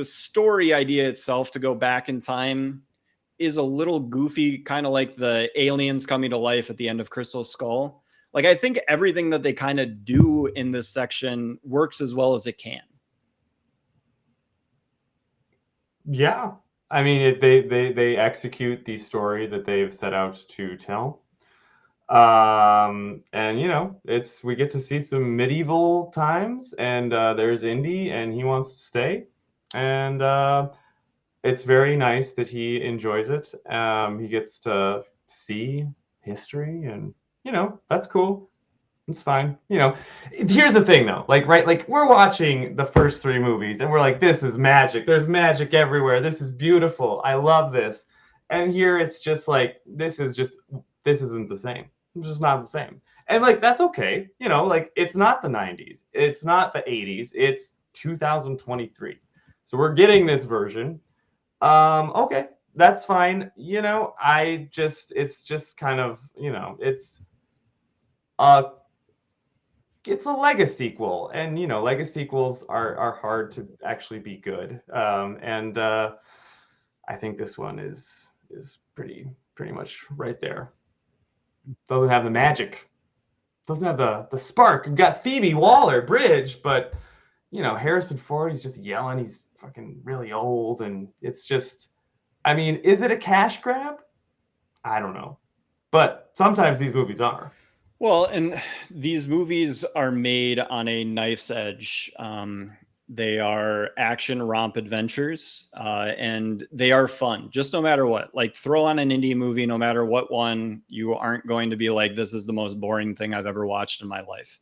story idea itself to go back in time is a little goofy, kind of like the aliens coming to life at the end of Crystal Skull, like I think everything that they kind of do in this section works as well as it can. Yeah. I mean, they execute the story that they've set out to tell. And we get to see some medieval times, and there's Indy, and he wants to stay, and it's very nice that he enjoys it. He gets to see history, and that's cool. It's fine. Here's the thing though, like we're watching the first 3 movies and we're like, this is magic. There's magic everywhere. This is beautiful. I love this. And here it's just like, this isn't the same. It's just not the same. And like, that's okay. Like it's not the 90s. It's not the 80s. It's 2023. So we're getting this version. Okay, that's fine. It's just kind of, it's a Lego sequel, and Lego sequels are hard to actually be good. And I think this one is pretty much right there. Doesn't have the magic, doesn't have the spark. You've got Phoebe Waller-Bridge, but Harrison Ford, he's just yelling. He's fucking really old, and it's just, I mean, is it a cash grab? I don't know, but sometimes these movies are. Well, and these movies are made on a knife's edge. They are action romp adventures, and they are fun, just no matter what. Like, throw on an indie movie, no matter what one, you aren't going to be like, this is the most boring thing I've ever watched in my life.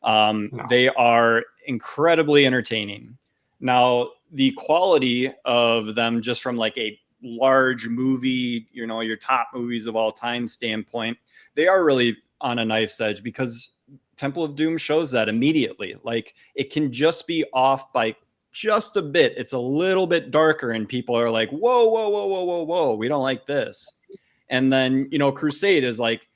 No. They are incredibly entertaining. Now, the quality of them, just from like a large movie, your top movies of all time standpoint, they are really on a knife's edge, because Temple of Doom shows that immediately. Like, it can just be off by just a bit. It's a little bit darker, and people are like, whoa, we don't like this. And then, Crusade is like,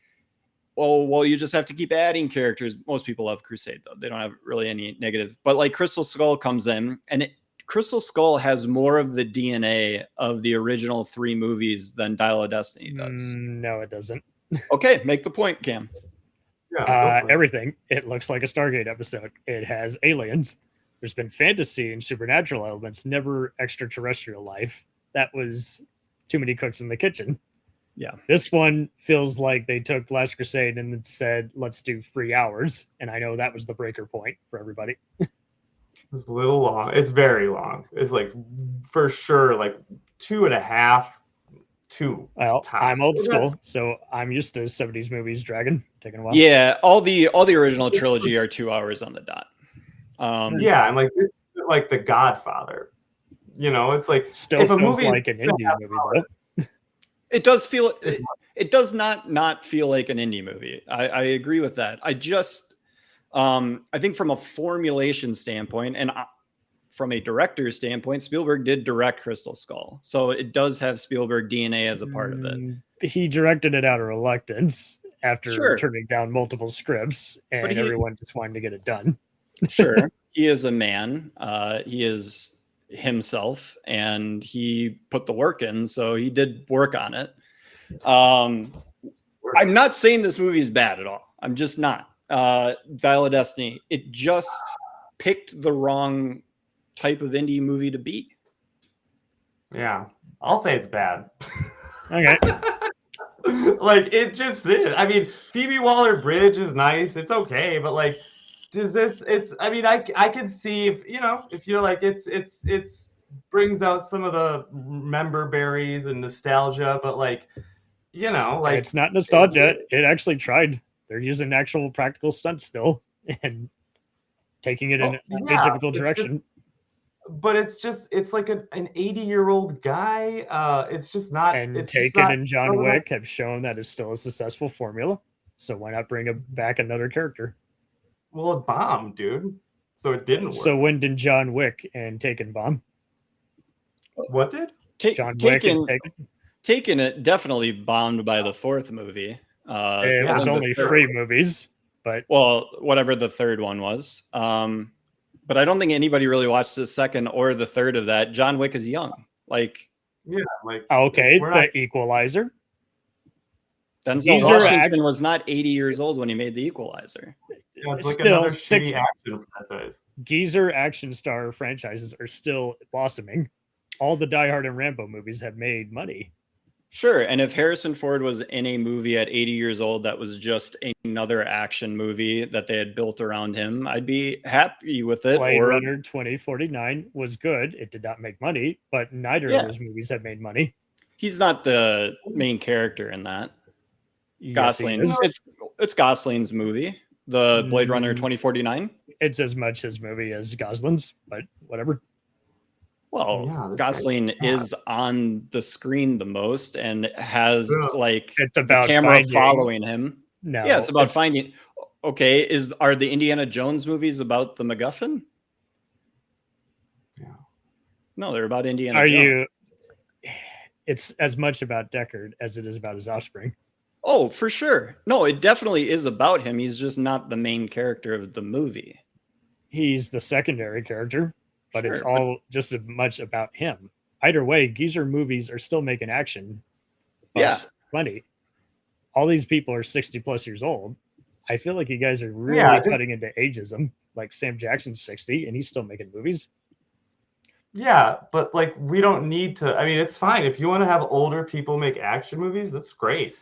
oh, well, you just have to keep adding characters. Most people love Crusade, though. They don't have really any negative. But like, Crystal Skull comes in, and Crystal Skull has more of the DNA of the original 3 movies than Dial of Destiny does. No, it doesn't. Okay, make the point, Cam. Yeah, everything. It looks like a Stargate episode. It has aliens. There's been fantasy and supernatural elements, never extraterrestrial life. That was too many cooks in the kitchen. Yeah. This one feels like they took Last Crusade and then said, let's do 3 hours. And I know that was the breaker point for everybody. It's a little long. It's very long. It's like, for sure, like 2.5. 2. Well, tops. I'm old school, so I'm used to 70s movies dragging, taking a while. Yeah, all the original trilogy are 2 hours on the dot. Yeah, and like this is like The Godfather. It's like, still if a feels movie like an indie movie, though. It does feel. It does not feel like an indie movie. I agree with that. I just, I think from a formulation standpoint, and from a director's standpoint, Spielberg did direct Crystal Skull, so it does have Spielberg DNA as a part of it. He directed it out of reluctance after turning down multiple scripts, and everyone just wanted to get it done. Sure, he is a man. He is himself, and he put the work in, so he did work on it. I'm not saying this movie is bad at all. I'm just not. Dial of Destiny, it just picked the wrong type of indie movie to be. Yeah, I'll say it's bad. Okay. Like, it just is. I mean, Phoebe Waller-Bridge is nice. It's okay, but like, I mean, I can see if you're like, it's brings out some of the member berries and nostalgia, but like, like, it's not nostalgia. It actually tried. They're using actual practical stunts still and taking it in a typical direction. But it's like an 80-year-old guy. It's just not. And Taken and John Wick have shown that it's still a successful formula. So why not bring back another character? Well, it bombed, dude. So it didn't work. So when did John Wick and Taken bomb? What did? John Wick and Taken it definitely bombed by the 4th movie. It was only 3 movies, but whatever the 3rd one was. But I don't think anybody really watched the 2nd or the 3rd of that. John Wick is young. Like, yeah, like, okay, the Equalizer. Denzel Washington was not 80 years old when he made The Equalizer. Yeah, it's like another shitty action franchise. Geezer action star franchises are still blossoming. All the Die Hard and Rambo movies have made money. Sure. And if Harrison Ford was in a movie at 80 years old that was just another action movie that they had built around him, I'd be happy with it. Blade Or Runner 2049 was good. It did not make money, but neither Yeah. of those movies have made money. he's not the main character in that. Yes, he Gosling. is. It's Gosling's movie, the Blade Runner Mm. 2049. It's as much his movie as Gosling's, but whatever. Well, Yeah, this Gosling guy's bad. is on the screen the most and has Yeah. like It's the about camera finding- following him. No, Yeah, it's about finding. Okay, are the Indiana Jones movies about the MacGuffin? Yeah. No, they're about Indiana Are Jones. It's as much about Deckard as it is about his offspring. Oh, for sure. No, it definitely is about him. He's just not the main character of the movie. He's the secondary character, but it's Sure, all just as much about him. Either way, geezer movies are still making action. Yeah. Plenty. All these people are 60 plus years old. I feel like you guys are really Yeah, cutting into ageism. Like Sam Jackson's 60 and he's still making movies. Yeah, but like we don't need to. I mean, it's fine if you want to have older people make action movies. That's great.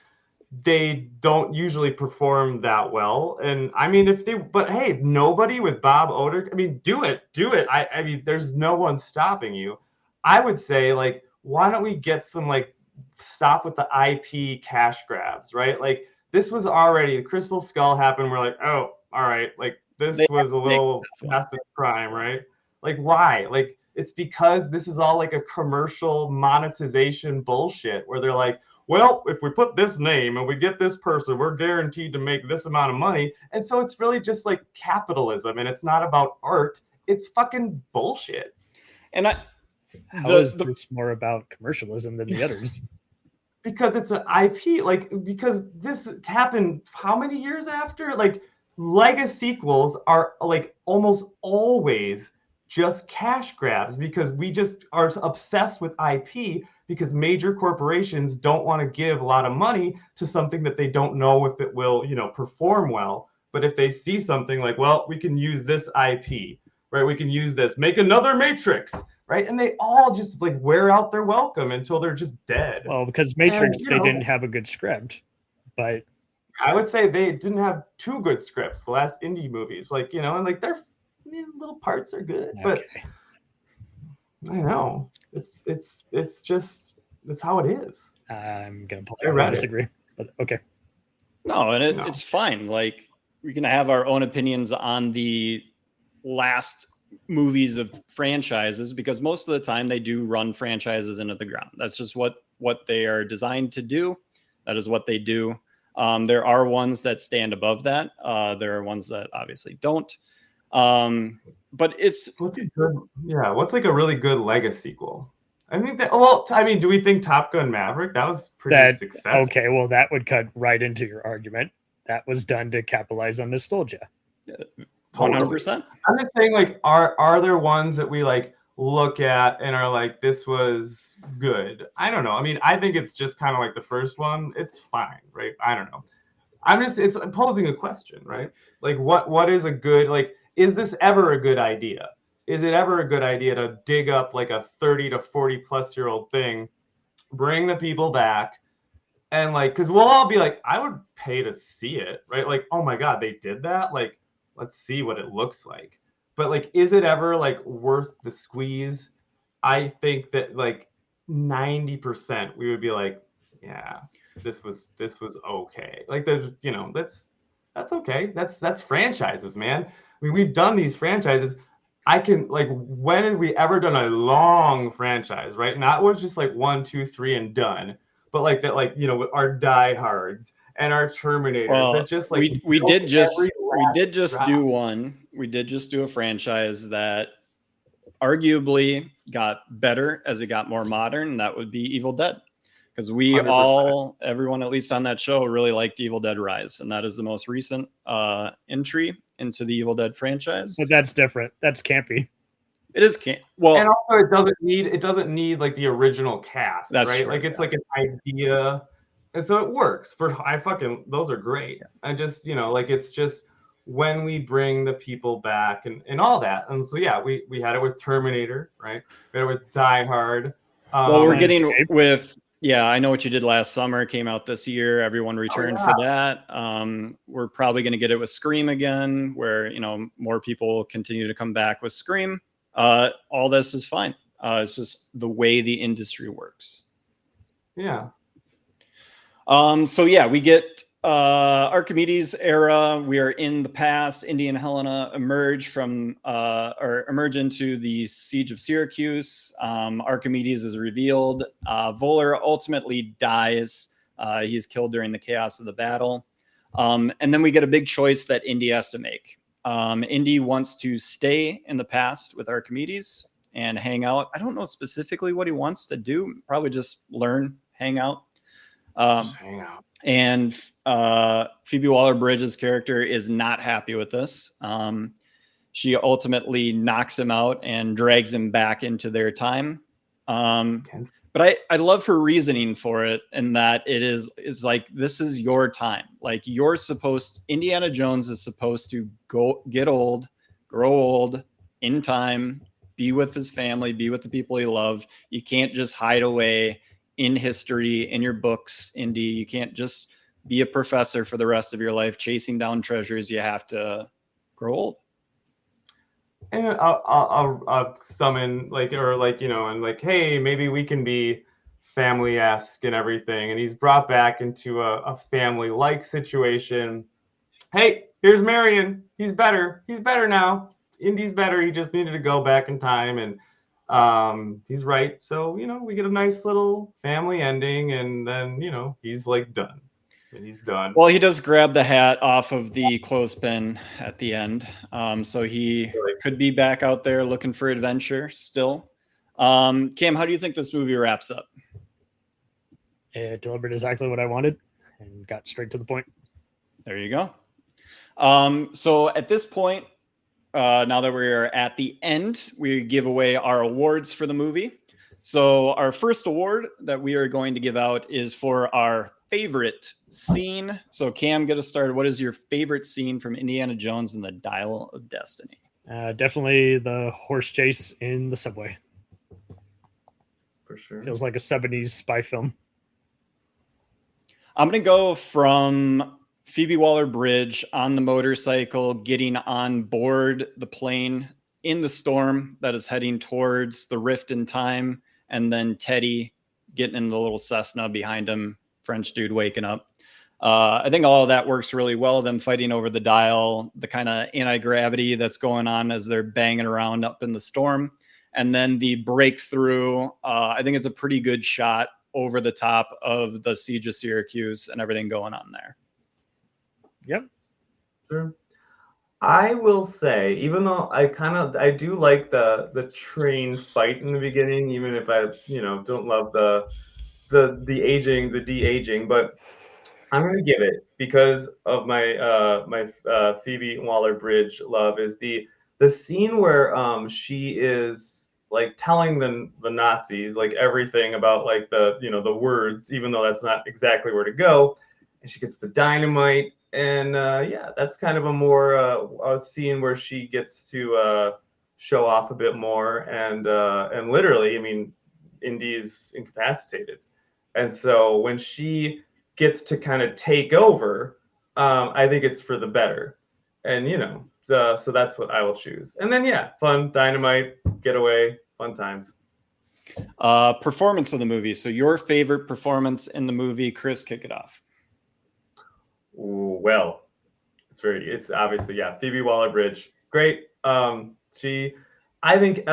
They don't usually perform that well, and I mean, but hey, nobody with Bob Odenkirk. I mean, do it. I mean, there's no one stopping you. I would say like, why don't we get some like stop with the IP cash grabs, right? Like this was already the Crystal Skull happened. We're like, oh, all right, like this They was a little fast crime, right? Like why? Like it's because this is all like a commercial monetization bullshit where they're like, well, if we put this name and we get this person, we're guaranteed to make this amount of money. And so it's really just like capitalism and it's not about art. It's fucking bullshit. And How is this more about commercialism than the others? Because it's an IP, like because this happened how many years after? Like Lego sequels are like almost always just cash grabs because we just are obsessed with IP because major corporations don't want to give a lot of money to something that they don't know if it will, perform well. But if they see something like, well, we can use this IP, right? We can use this, make another Matrix, right? And they all just like wear out their welcome until they're just dead. Well, because Matrix, And, they didn't have a good script, but I would say they didn't have two good scripts. The last Indy movies, like, and like their little parts are good, but I know it's just that's how it is. I'm gonna read it. disagree, but okay. No, and it's fine. Like we can have our own opinions on the last movies of franchises because most of the time they do run franchises into the ground. That's just what they are designed to do. That is what they do. There are ones that stand above that. There are ones that obviously don't. But what's like a really good Lego sequel? I think that. Well, I mean, do we think Top Gun Maverick that was pretty successful? Okay, well, that would cut right into your argument. That was done to capitalize on nostalgia. 100%. I'm just saying, like, are there ones that we like look at and are like, this was good? I don't know. I mean, I think it's just kind of like the first one. It's fine, right? I don't know. It's posing a question, right? Like, what is a good, like, is this ever a good idea? Is it ever a good idea to dig up like a 30 to 40 plus year old thing, bring the people back, and like, because we'll all be like, I would pay to see it, right? Like, oh my God, they did that? Like, let's see what it looks like. But like, is it ever like worth the squeeze? I think that like 90% we would be like, yeah, this was okay. Like there's, that's okay. That's franchises, man. I mean, we've done these franchises. I can like, when have we ever done a long franchise, right? Not was just like 1, 2, 3 and done, but like that, like, our Die Hards and our Terminators that just like we did just do one. We did just do a franchise that arguably got better as it got more modern, and that would be Evil Dead. Because 100%. Everyone at least on that show really liked Evil Dead Rise, and that is the most recent entry into the Evil Dead franchise. But that's different. That's campy. It is well, and also it doesn't need like the original cast, right? True, like it's like an idea, and so it works. Those are great. Yeah. And just like it's just when we bring the people back and all that, and so yeah, we had it with Terminator, right? We had it with Die Hard. Well, we're getting with Yeah, I Know What You Did Last Summer came out this year. Everyone returned for that. We're probably going to get it with Scream again, where, more people continue to come back with Scream. All this is fine. It's just the way the industry works. Yeah. So yeah, we get Archimedes era. We are in the past. Indy and Helena emerge into the siege of Syracuse. Archimedes is revealed. Voller ultimately dies. He's killed during the chaos of the battle. And then we get a big choice that Indy has to make. Indy wants to stay in the past with Archimedes and hang out. I don't know specifically what he wants to do. Probably just learn, hang out. Just hang out. And Phoebe Waller-Bridge's character is not happy with this. She ultimately knocks him out and drags him back into their time. But I love her reasoning for it, and that it is like, this is your time. Like, Indiana Jones is supposed to get old, grow old in time, be with his family, be with the people he loves. You can't just hide away in history, in your books, Indy. You can't just be a professor for the rest of your life chasing down treasures. You have to grow old. And I'll summon and like, hey, maybe we can be family-esque and everything. And he's brought back into a family-like situation. Hey, here's Marion. He's better. He's better now. Indy's better. He just needed to go back in time, and he's right. So, we get a nice little family ending, and then, he's like done. And he's done. Well, he does grab the hat off of the clothespin at the end. So he could be back out there looking for adventure still. Cam, how do you think this movie wraps up? It delivered exactly what I wanted and got straight to the point. There you go. So at this point, now that we're at the end, we give away our awards for the movie. So our first award that we are going to give out is for our favorite scene. So Cam, get us started. What is your favorite scene from Indiana Jones and the Dial of Destiny? Definitely the horse chase in the subway. For sure. Feels like a 70s spy film. I'm going to go from Phoebe Waller-Bridge on the motorcycle, getting on board the plane in the storm that is heading towards the rift in time, and then Teddy getting in the little Cessna behind him, French dude waking up. I think all of that works really well. Them fighting over the dial, the kind of anti-gravity that's going on as they're banging around up in the storm. And then the breakthrough, I think it's a pretty good shot over the top of the siege of Syracuse and everything going on there. Yep. Sure. I will say, even though I do like the train fight in the beginning, even if I don't love the de-aging, but I'm gonna give it, because of my Phoebe Waller-Bridge love, is the scene where she is like telling the Nazis like everything about like the words, even though that's not exactly where to go, and she gets the dynamite. And that's kind of a more a scene where she gets to show off a bit more, and literally, I mean, Indy's incapacitated, and so when she gets to kind of take over, I think it's for the better, and so that's what I will choose. And then fun dynamite getaway, fun times. Performance of the movie. So your favorite performance in the movie, Chris, kick it off. Well, it's obviously, Phoebe Waller-Bridge, great. She, I think,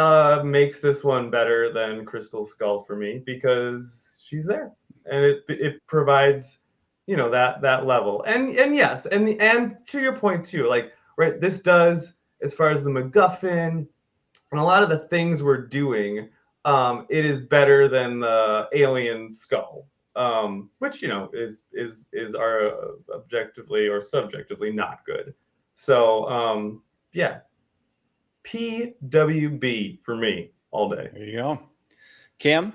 makes this one better than Crystal Skull for me, because she's there, and it provides that level. And yes, and to your point too, like, right, this does, as far as the MacGuffin and a lot of the things we're doing, it is better than the alien skull. Which is our objectively or subjectively not good. So PWB for me all day. There you go. Cam?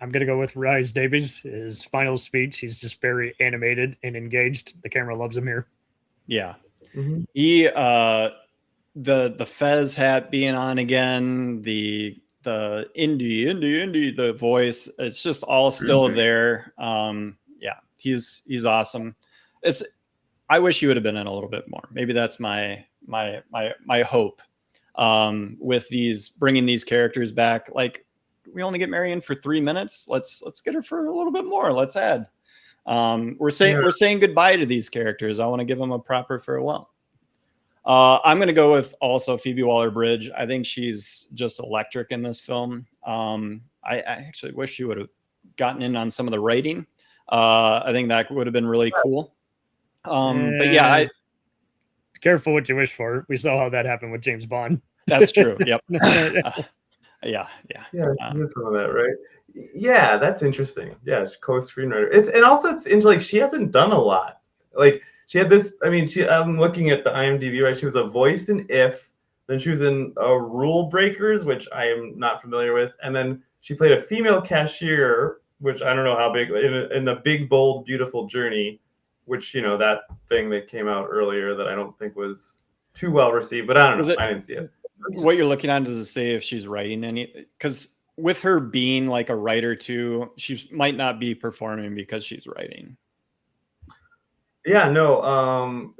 I'm gonna go with Rhys Davies. His final speech, he's just very animated and engaged. The camera loves him here. Yeah. Mm-hmm. He the Fez hat being on again, the the Indy, the voice, it's just all still there. Yeah, he's awesome. I wish he would have been in a little bit more. Maybe that's my hope with bringing these characters back. Like, we only get Marion for 3 minutes. Let's get her for a little bit more. Let's add. We're saying goodbye to these characters. I want to give them a proper farewell. I'm going to go with also Phoebe Waller-Bridge. I think she's just electric in this film. I actually wish she would have gotten in on some of the writing. I think that would have been really cool. But yeah, careful what you wish for. We saw how that happened with James Bond. That's true. Yep. Yeah. That's some of that, right? Yeah, that's interesting. Yeah, she's co-screenwriter. It's like she hasn't done a lot. Like, she had this. I mean, I'm looking at the IMDb, right? She was a voice in If. Then she was in Rule Breakers, which I am not familiar with, and then she played a female cashier, which I don't know how big, in the Big Bold Beautiful Journey, which, that thing that came out earlier that I don't think was too well received, but I don't know. I didn't see it. What you're looking at, does it say if she's writing any? Because with her being like a writer too, she might not be performing because she's writing. Yeah, no.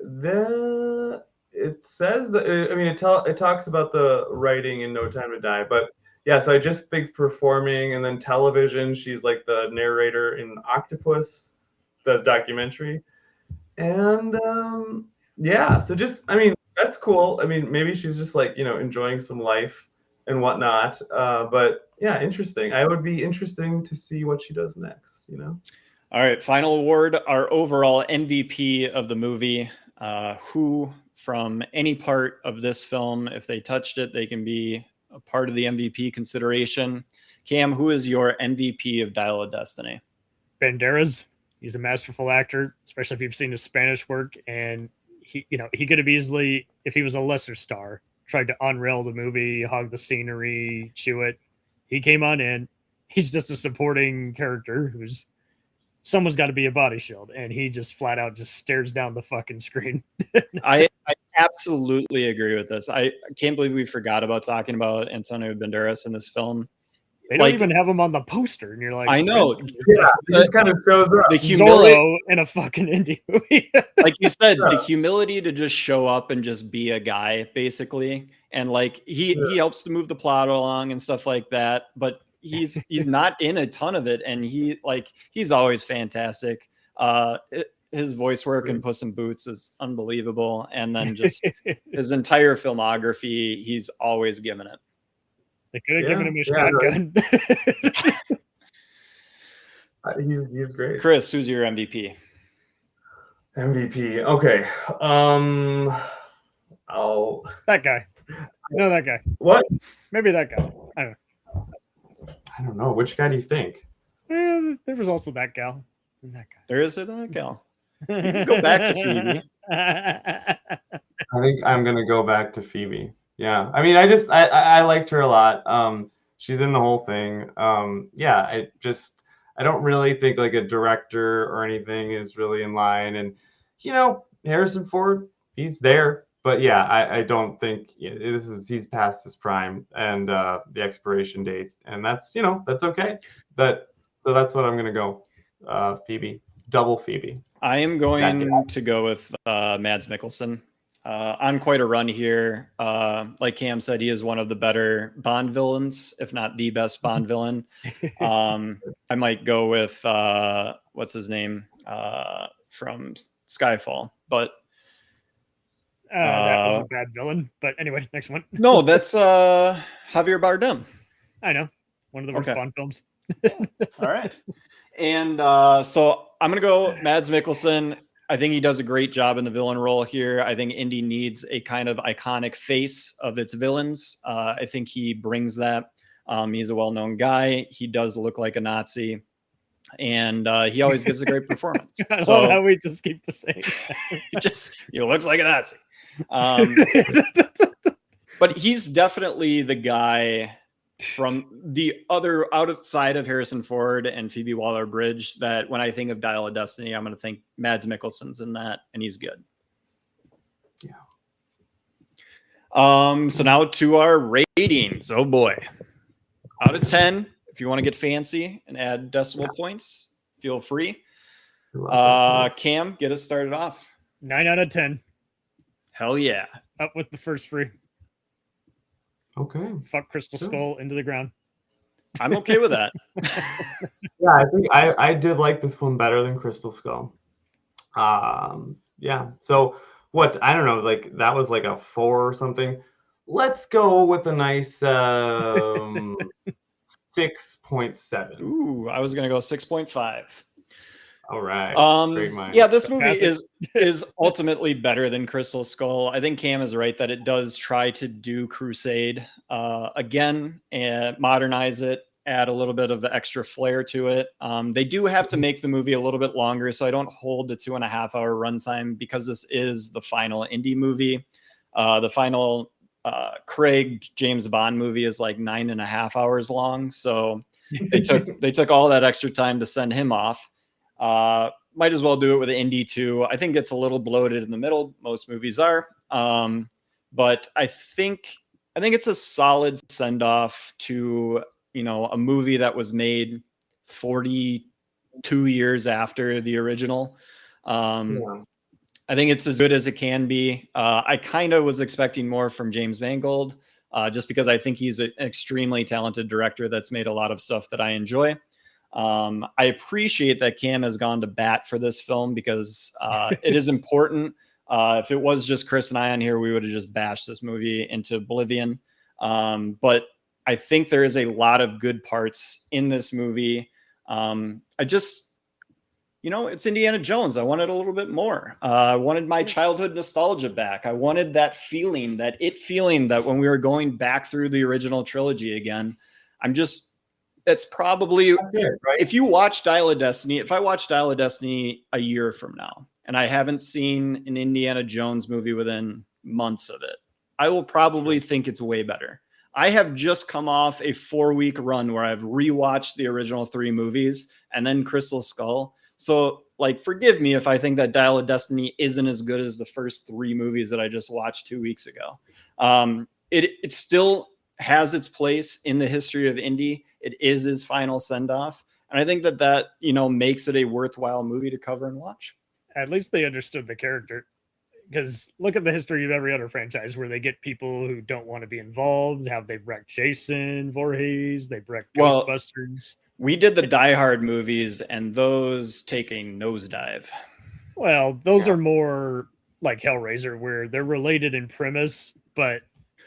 It says that, I mean, it talks about the writing in No Time to Die, but yeah, so I just think performing, and then television, she's like the narrator in Octopus, the documentary. And yeah, so just, I mean, that's cool. I mean, maybe she's just like, enjoying some life and whatnot. But yeah, interesting. I would be interesting to see what she does next, All right, final award, our overall MVP of the movie. Who from any part of this film, if they touched it, they can be a part of the MVP consideration. Cam, who is your MVP of Dial of Destiny? Banderas. He's a masterful actor, especially if you've seen his Spanish work. And he could have easily, if he was a lesser star, tried to unrail the movie, hog the scenery, chew it. He came on in. He's just a supporting character who's someone's got to be a body shield, and he just flat out just stares down the fucking screen. I absolutely agree with this. I can't believe we forgot about talking about Antonio Banderas in this film. They don't even have him on the poster, and you're like, I know. Yeah, he just kind of shows up. The humility Zorro in a fucking Indy movie. Like you said, the humility to just show up and just be a guy, basically, and like he helps to move the plot along and stuff like that. But he's not in a ton of it, and he's always fantastic. His voice work in Puss in Boots is unbelievable, and then just his entire filmography, he's always given it. They could have given him a shotgun. He's great. Chris, who's your MVP? MVP. Okay. That guy. No, that guy. What? Maybe that guy. I don't know. I don't know. Which guy do you think? There was also that gal. And that guy. There is that gal. You can go back to Phoebe. I think I'm gonna go back to Phoebe. Yeah. I mean, I liked her a lot. She's in the whole thing. Yeah. I don't really think like a director or anything is really in line. And Harrison Ford, he's there. But yeah, I don't think he's past his prime and the expiration date, and that's okay. So that's what I'm gonna go. Phoebe, double Phoebe. I am going to go with Mads Mikkelsen. On quite a run here. Like Cam said, he is one of the better Bond villains, if not the best Bond villain. I might go with what's his name from Skyfall, but. That was a bad villain, but anyway, next one. No, that's Javier Bardem. I know, one of the worst Bond films. All right, and so I'm gonna go Mads Mikkelsen. I think he does a great job in the villain role here. I think Indy needs a kind of iconic face of its villains. I think he brings that. He's a well-known guy. He does look like a Nazi, and he always gives a great performance. I love how we just keep the same. He looks like a Nazi. But he's definitely the guy from the other outside of Harrison Ford and Phoebe Waller-Bridge that when I think of Dial of Destiny, I'm going to think Mads Mikkelsen's in that, and he's good. Yeah. So now to our ratings. Oh boy. out of 10. If you want to get fancy and add decimal points, feel free. Cam, get us started off. 9 out of 10. Hell yeah. Up with the first free. Okay. Fuck Crystal Skull into the ground. I'm okay with that. Yeah, I think I did like this one better than Crystal Skull. Yeah. So what, I don't know, like that was like a 4 or something. Let's go with a nice 6.7. Ooh, I was gonna go 6.5. All right. Great mind. Yeah, this movie is ultimately better than Crystal Skull. I think Cam is right that it does try to do Crusade again and modernize it, add a little bit of extra flair to it. They do have to make the movie a little bit longer, so I don't hold the 2.5-hour runtime because this is the final Indy movie. The final Craig James Bond movie is like 9.5 hours long, so they took all that extra time to send him off. Might as well do it with Indy too. I think it's a little bloated in the middle. Most movies are, but I think it's a solid send off to a movie that was made 42 years after the original. I think it's as good as it can be. I kind of was expecting more from James Mangold, just because I think he's an extremely talented director that's made a lot of stuff that I enjoy. I appreciate that Cam has gone to bat for this film because it is important. If it was just Chris and I on here, we would have just bashed this movie into oblivion. But I think there is a lot of good parts in this movie. It's Indiana Jones. I wanted a little bit more. I wanted my childhood nostalgia back. I wanted that feeling that when we were going back through the original trilogy again. That's probably it, right? If I watch Dial of Destiny a year from now, and I haven't seen an Indiana Jones movie within months of it, I will probably think it's way better. I have just come off a 4-week run where I've rewatched the original 3 movies and then Crystal Skull. So, forgive me if I think that Dial of Destiny isn't as good as the first 3 movies that I just watched 2 weeks ago. It still has its place in the history of Indy. It is his final send-off. And I think that makes it a worthwhile movie to cover and watch. At least they understood the character. Because look at the history of every other franchise where they get people who don't want to be involved, how they've wrecked Jason Voorhees, they've wrecked Ghostbusters. We did the Die Hard movies, and those take a nosedive. Well, those are more like Hellraiser, where they're related in premise, but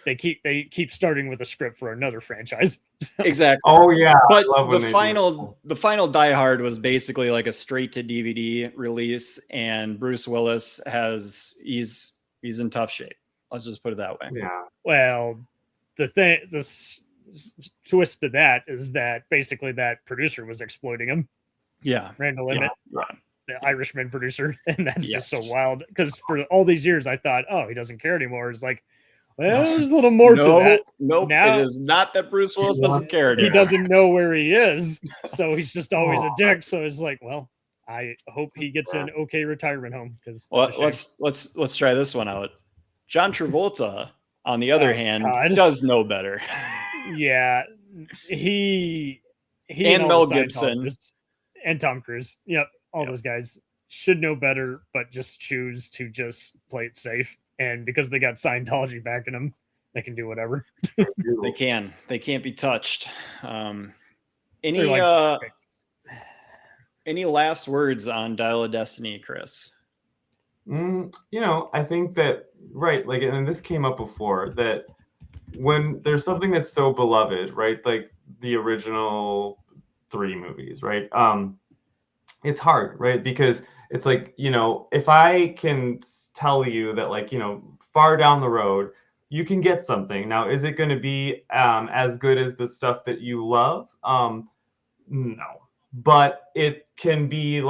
they keep starting with a script for another franchise. Exactly. Oh yeah. But the final Die Hard was basically like a straight to DVD release, and Bruce Willis he's in tough shape. Let's just put it that way. Yeah. Well, the twist to that is that basically that producer was exploiting him. Yeah. Randall Emmett. Yeah. The Irishman producer, and that's just so wild because for all these years I thought, oh, he doesn't care anymore. It's like, well, there's a little more to that. Nope. Now, it is not that Bruce Willis doesn't care anymore. He doesn't know where he is, so he's just always a dick. So it's like, well, I hope he gets an okay retirement home because let's try this one out. John Travolta, on the other hand, does know better. Yeah, he and Mel Gibson and Tom Cruise. Yep, all those guys should know better, but just choose to just play it safe. And because they got Scientology backing them, they can do whatever. They can't be touched. Any last words on Dial of Destiny, Chris? I think that and this came up before, that when there's something that's so beloved, right? Like the original 3 movies, right? It's hard, right? Because it's like, if I can tell you that, far down the road, you can get something. Now, is it going to be as good as the stuff that you love? No. But it can be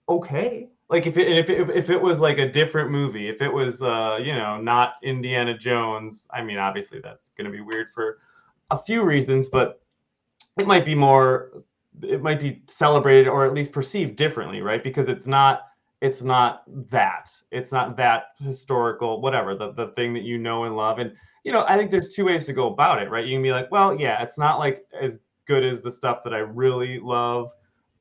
okay. Like if it was like a different movie, if it was not Indiana Jones, I mean, obviously that's going to be weird for a few reasons, but it might be celebrated or at least perceived differently, right? Because it's not that historical, whatever, the thing that and love. And I think there's 2 ways to go about it, right? You can be like, well, yeah, it's not like as good as the stuff that I really love.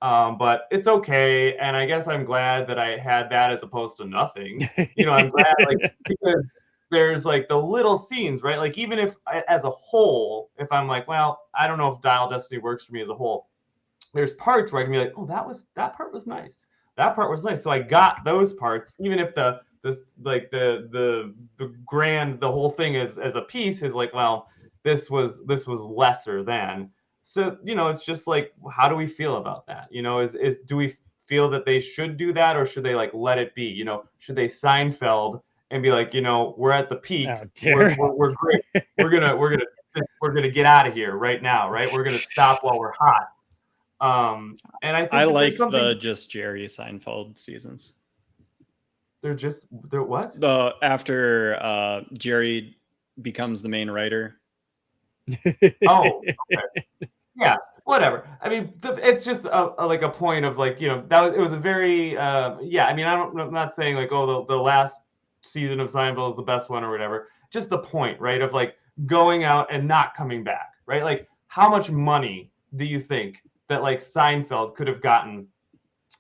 But it's okay. And I guess I'm glad that I had that as opposed to nothing. I'm glad, like, because there's like the little scenes, right? Like, even if as a whole, if I'm like, well, I don't know if Dial of Destiny works for me as a whole, there's parts where I can be like, oh, that part was nice. That part was nice. So I got those parts, even if the whole thing is as a piece is like, well, this was lesser than. So, it's just like, how do we feel about that? Do we feel that they should do that, or should they like let it be? Should they Seinfeld and be like, we're at the peak, we're great, we're gonna get out of here right now, right? We're gonna stop while we're hot. And I think I like the just Jerry Seinfeld seasons. They're what? After Jerry becomes the main writer. Oh, okay. Yeah, whatever. I mean, it's just like a point of like, it was a very yeah. I mean, I'm not saying like, oh, the last season of Seinfeld is the best one or whatever. Just the point, right, of like going out and not coming back, right? Like, how much money do you think that like Seinfeld could have gotten,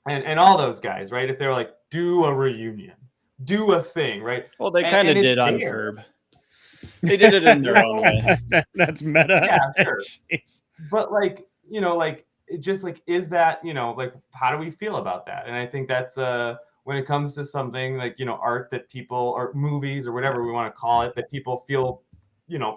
and all those guys, right? If they were like, do a reunion, do a thing, right? Well, they kind of did on Curb. They did it in their own way. That's meta. Yeah, sure. But like, like it just like, is that, like, how do we feel about that? And I think that's when it comes to something like, art that people, or movies or whatever we want to call it, that people feel,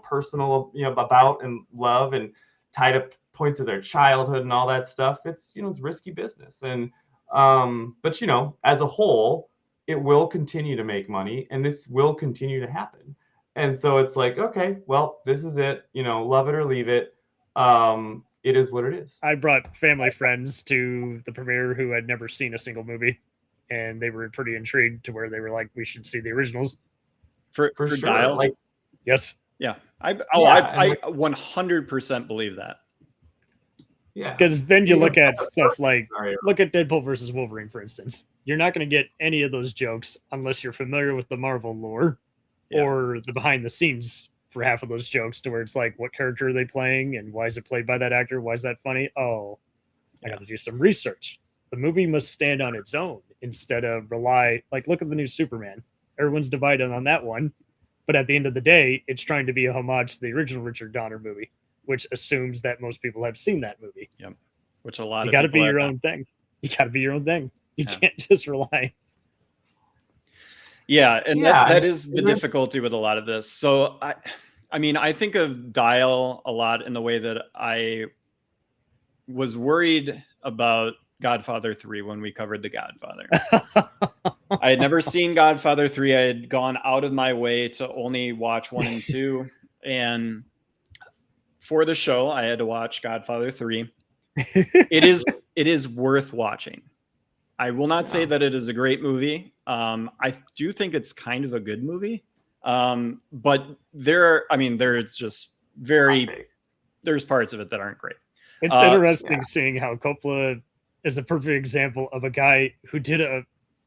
personal, about and love, and tied up points of their childhood and all that stuff. It's, it's risky business. And but as a whole, it will continue to make money, and this will continue to happen. And so it's like, okay, well, this is it, love it or leave it. It is what it is. I brought family friends to the premiere who had never seen a single movie, and they were pretty intrigued to where they were like, we should see the originals. For sure. Dial? Like, yes. Yeah. I 100% believe that. Yeah. Because then you look at stuff like, look at Deadpool versus Wolverine, for instance. You're not going to get any of those jokes unless you're familiar with the Marvel lore. Yeah. Or the behind the scenes for half of those jokes, to where it's like, what character are they playing and why is it played by that actor? Why is that funny? Oh, I got to do some research. The movie must stand on its own instead of rely, like, look at the new Superman. Everyone's divided on that one. But at the end of the day, it's trying to be a homage to the original Richard Donner movie, which assumes that most people have seen that movie. Yep. Which a lot of you got to be your own thing. You got to be your own thing. You can't just rely. Yeah, and that is the difficulty with a lot of this. So I mean, I think of Dial a lot in the way that I was worried about Godfather 3 when we covered The Godfather. I had never seen Godfather 3. I had gone out of my way to only watch 1 and 2. And for the show, I had to watch Godfather 3. It is worth watching. I will not say that it is a great movie. I do think it's kind of a good movie. But there's just there's parts of it that aren't great. It's interesting seeing how Coppola is a perfect example of a guy who did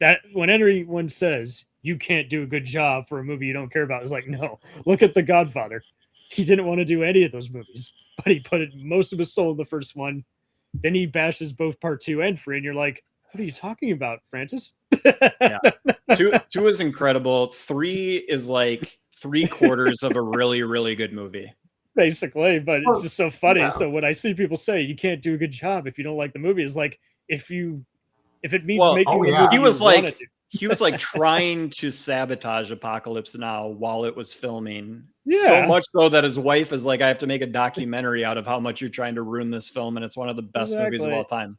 that when anyone says you can't do a good job for a movie you don't care about, is like, no, look at The Godfather. He didn't want to do any of those movies, but he put most of his soul in the first one. Then he bashes both part 2 and 3, and you're like, what are you talking about, Francis? Yeah. 2 is incredible. 3 is like 3/4 of a really, really good movie. Basically, but it's just so funny. Yeah. So when I see people say you can't do a good job if you don't like the movie, it's like, if it means making the movie, he was like trying to sabotage Apocalypse Now while it was filming. Yeah. So much so that his wife is like, I have to make a documentary out of how much you're trying to ruin this film, and it's one of the best movies of all time.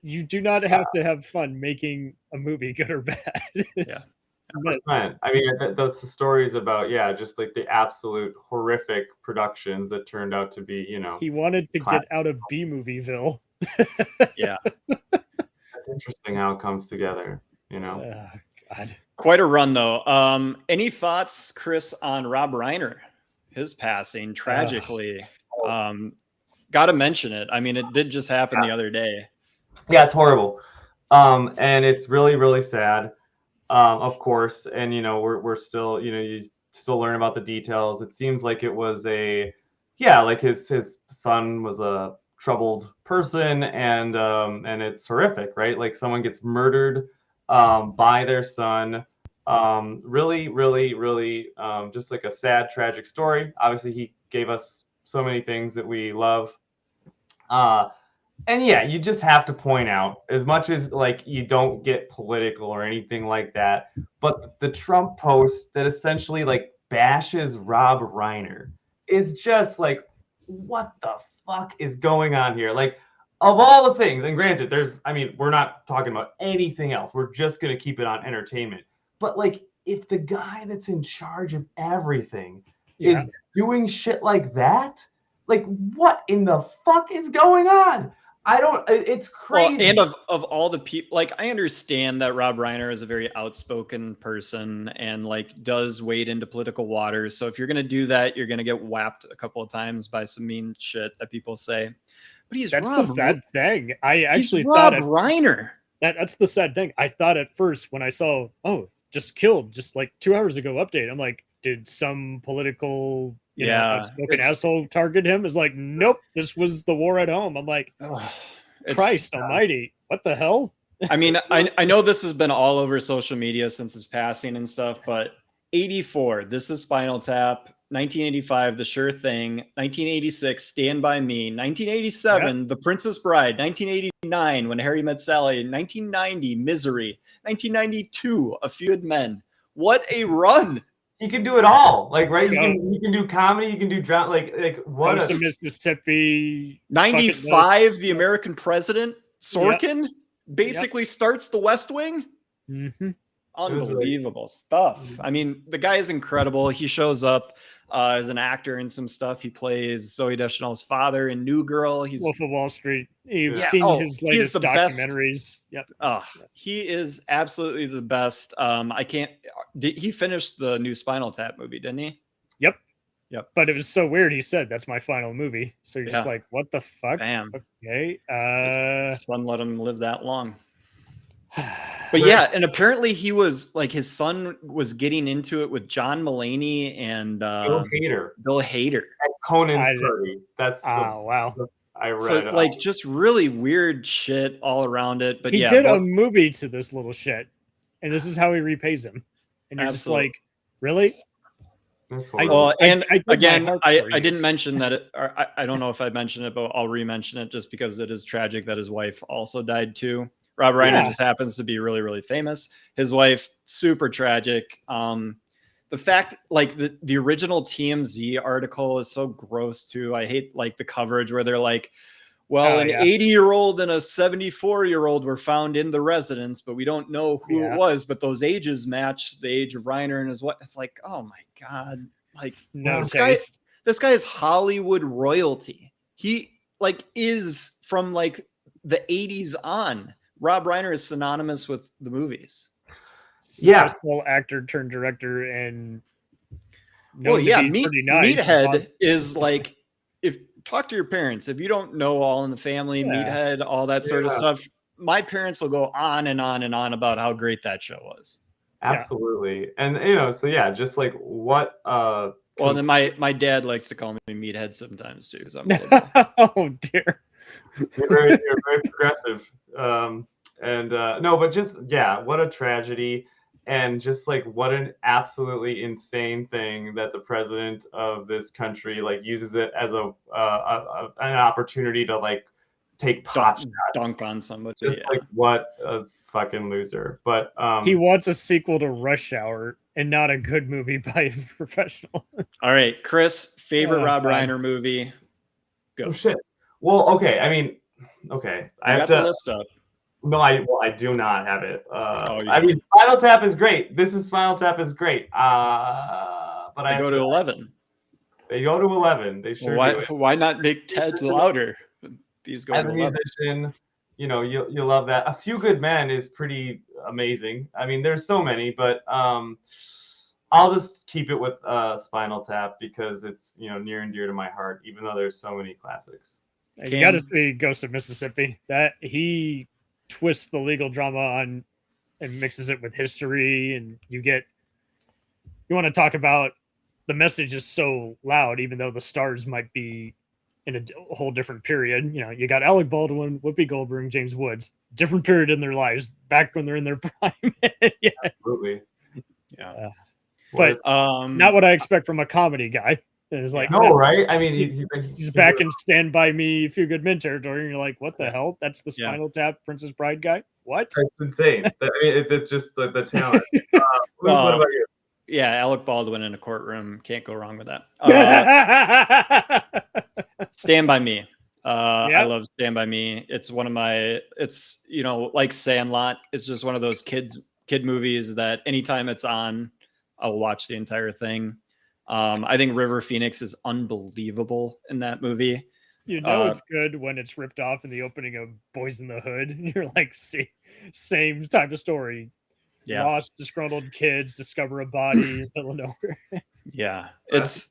You do not have to have fun making a movie, good or bad. I mean, that's the stories about, just like the absolute horrific productions that turned out to be, he wanted to get out of B-Movieville. Yeah. That's interesting how it comes together, God. Quite a run, though. Any thoughts, Chris, on Rob Reiner? His passing, tragically. Got to mention it. I mean, it did just happen the other day. Yeah, it's horrible. And it's really, really sad. Of course, and we're still, you still learn about the details. It seems like it was a yeah, like his son was a troubled person, and it's horrific, right? Like someone gets murdered by their son. Really, really, really, just like a sad, tragic story. Obviously, he gave us so many things that we love. And yeah, you just have to point out, as much as like you don't get political or anything like that, but the Trump post that essentially like bashes Rob Reiner is just like, what the fuck is going on here? Like, of all the things, and granted, I mean, we're not talking about anything else. We're just gonna keep it on entertainment. But like, if the guy that's in charge of everything is doing shit like that, like, what in the fuck is going on? It's crazy. Well, and of all the people, like, I understand that Rob Reiner is a very outspoken person and like does wade into political waters. So if you're going to do that, you're going to get whapped a couple of times by some mean shit that people say. But that's the sad thing. I actually thought Rob Reiner. That's the sad thing. I thought at first when I saw, just killed just like 2 hours ago update, I'm like, did some political outspoken asshole target him? Is like, nope, this was the war at home. I'm like, Christ almighty, what the hell? I mean, I know this has been all over social media since his passing and stuff, but 84, This Is Spinal Tap, 1985, The Sure Thing, 1986, Stand By Me, 1987, The Princess Bride, 1989, When Harry Met Sally, 1990, Misery, 1992, A Few Good Men. What a run! He can do it all, like, right? You can do comedy, you can do drama, like what? A Mississippi. 95, The American President, Sorkin basically starts The West Wing. Mm-hmm. Unbelievable stuff. I mean, the guy is incredible. He shows up as an actor in some stuff. He plays Zooey Deschanel's father in New Girl. He's Wolf of Wall Street. You've seen his latest documentaries. Yep. He is absolutely the best. He finished the new Spinal Tap movie, didn't he? Yep. But it was so weird. He said, that's my final movie. So you're just like, what the fuck? Damn. Okay. Son let him live that long. But yeah, and apparently he was like, his son was getting into it with John Mulaney and Bill Hader at Conan's party. That's wow. I read so like just really weird shit all around it. But he did a movie to this little shit, and this is how he repays him. And you're just like, really? Well, and again, I didn't mention that. I don't know if I mentioned it, but I'll re-mention it just because it is tragic that his wife also died too. Rob Reiner just happens to be really, really famous. His wife, super tragic. The fact, like the original TMZ article is so gross too. I hate like the coverage where they're like, well, an 80-year-old and a 74-year-old were found in the residence, but we don't know who it was. But those ages match the age of Reiner and his wife. It's like, oh my God. Like this guy is Hollywood royalty. He like is from like the 80s on. Rob Reiner is synonymous with the movies. Successful actor turned director and Meathead is like, if talk to your parents. If you don't know All in the Family, Meathead, all that sort of stuff, my parents will go on and on and on about how great that show was. Absolutely. And so just like what well, then my dad likes to call me Meathead sometimes too, because I'm oh dear. You're very progressive. But just what a tragedy, and just like what an absolutely insane thing that the president of this country like uses it as an opportunity to like take pot shots, dunk on somebody. Just like what a fucking loser. But he wants a sequel to Rush Hour and not a good movie by a professional. All right, Chris, favorite Rob Reiner movie? Go. Oh shit. Well, okay. I mean, okay. I have to list up. No, I do not have it. I mean, Spinal Tap is great. This is Spinal Tap is great. But I go to 11. They go to 11. They sure do. Why not make Ted louder? These go as to a 11. musician, you love that. A Few Good Men is pretty amazing. I mean, there's so many, but I'll just keep it with Spinal Tap because it's near and dear to my heart, even though there's so many classics. You got to see Ghost of Mississippi. That he twists the legal drama on and mixes it with history, and you want to talk about the message is so loud, even though the stars might be in a whole different period. You know, you got Alec Baldwin, Whoopi Goldberg, James Woods, different period in their lives, back when they're in their prime. Yeah. Absolutely. Yeah. But not what I expect from a comedy guy. It's like, no, right? I mean, he's back in Stand By Me, Few Good Men territory, and you're like, what the hell? That's the Spinal Tap Princess Bride guy? What? It's insane. I mean, it's just the talent. Luke, what about you? Yeah, Alec Baldwin in a courtroom. Can't go wrong with that. Stand By Me. I love Stand By Me. It's one of my, it's, you know, like Sandlot. It's just one of those kid movies that anytime it's on, I'll watch the entire thing. I think River Phoenix is unbelievable in that movie. You know it's good when it's ripped off in the opening of Boys in the Hood. And you're like, see, same type of story. Yeah. Lost, disgruntled kids discover a body in the middle of nowhere. Yeah. It's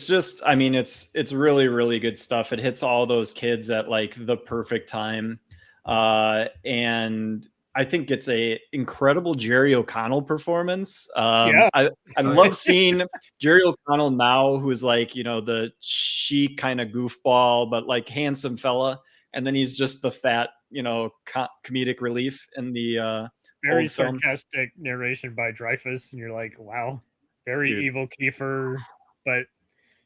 just, I mean, it's really, really good stuff. It hits all those kids at like the perfect time. And I think it's a incredible Jerry O'Connell performance. I love seeing Jerry O'Connell now, who's like, you know, the chic kind of goofball, but like handsome fella. And then he's just the fat, you know, comedic relief in the very sarcastic narration by Dreyfuss. And you're like, wow, very evil Kiefer. But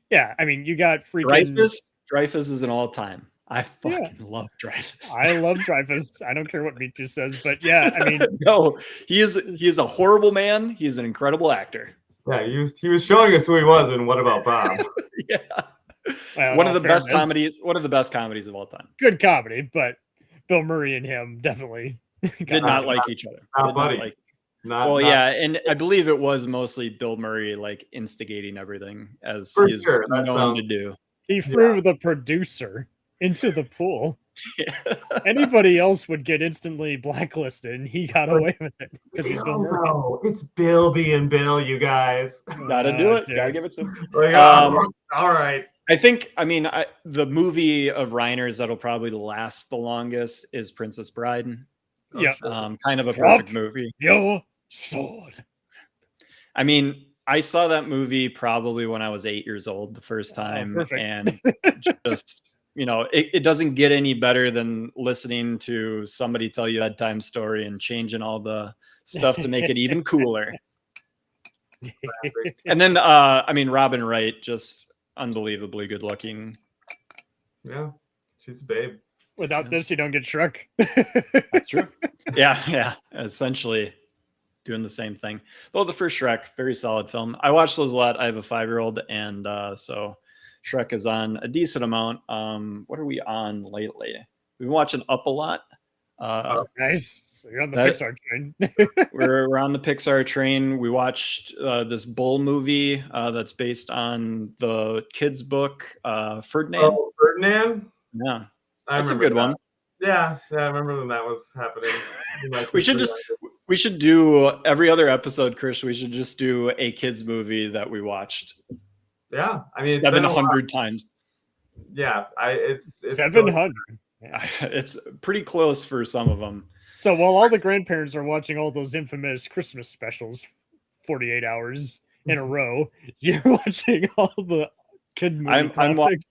yeah, I mean, you got freaking Dreyfuss is an all time. I fucking love Dreyfuss. I love Dreyfuss. I don't care what Me Too says, but yeah, I mean, no, he is a horrible man. He's an incredible actor. Yeah, he was showing us who he was in What About Bob? Yeah, well, one of the best comedies of all time. Good comedy, but Bill Murray and him definitely did not like each other. Yeah, and I believe it was mostly Bill Murray like instigating everything as he's known to do. He threw the producer into the pool. Anybody else would get instantly blacklisted, and he got away with it because he's Bill Murray. No, it's Bill being Bill, you guys. Gotta do it. Gotta give it to him. All right. I think, I mean, the movie of Reiner's that'll probably last the longest is Princess Bride. Yeah. Kind of a perfect movie. Your sword. I mean, I saw that movie probably when I was 8 years old the first time. And just, you know, it doesn't get any better than listening to somebody tell you a bedtime story and changing all the stuff to make it even cooler. And then, I mean, Robin Wright, just unbelievably good looking. Yeah, she's a babe. Without this, you don't get Shrek. That's true. Yeah. Essentially doing the same thing. Though the first Shrek, very solid film. I watch those a lot. I have a 5-year-old, and so Shrek is on a decent amount. What are we on lately? We've been watching Up a lot. Nice. So you're on the Pixar train. we're on the Pixar train. We watched this Bull movie that's based on the kids' book, Ferdinand. Oh, Ferdinand? Yeah. That's a good one. Yeah, I remember when that was happening. we should do every other episode, Chris. We should just do a kids movie that we watched. Yeah, I mean 700 times. Yeah, it's 700. It's pretty close for some of them. So while all the grandparents are watching all those infamous Christmas specials, 48 hours in a row, you're watching all the kid movie classics.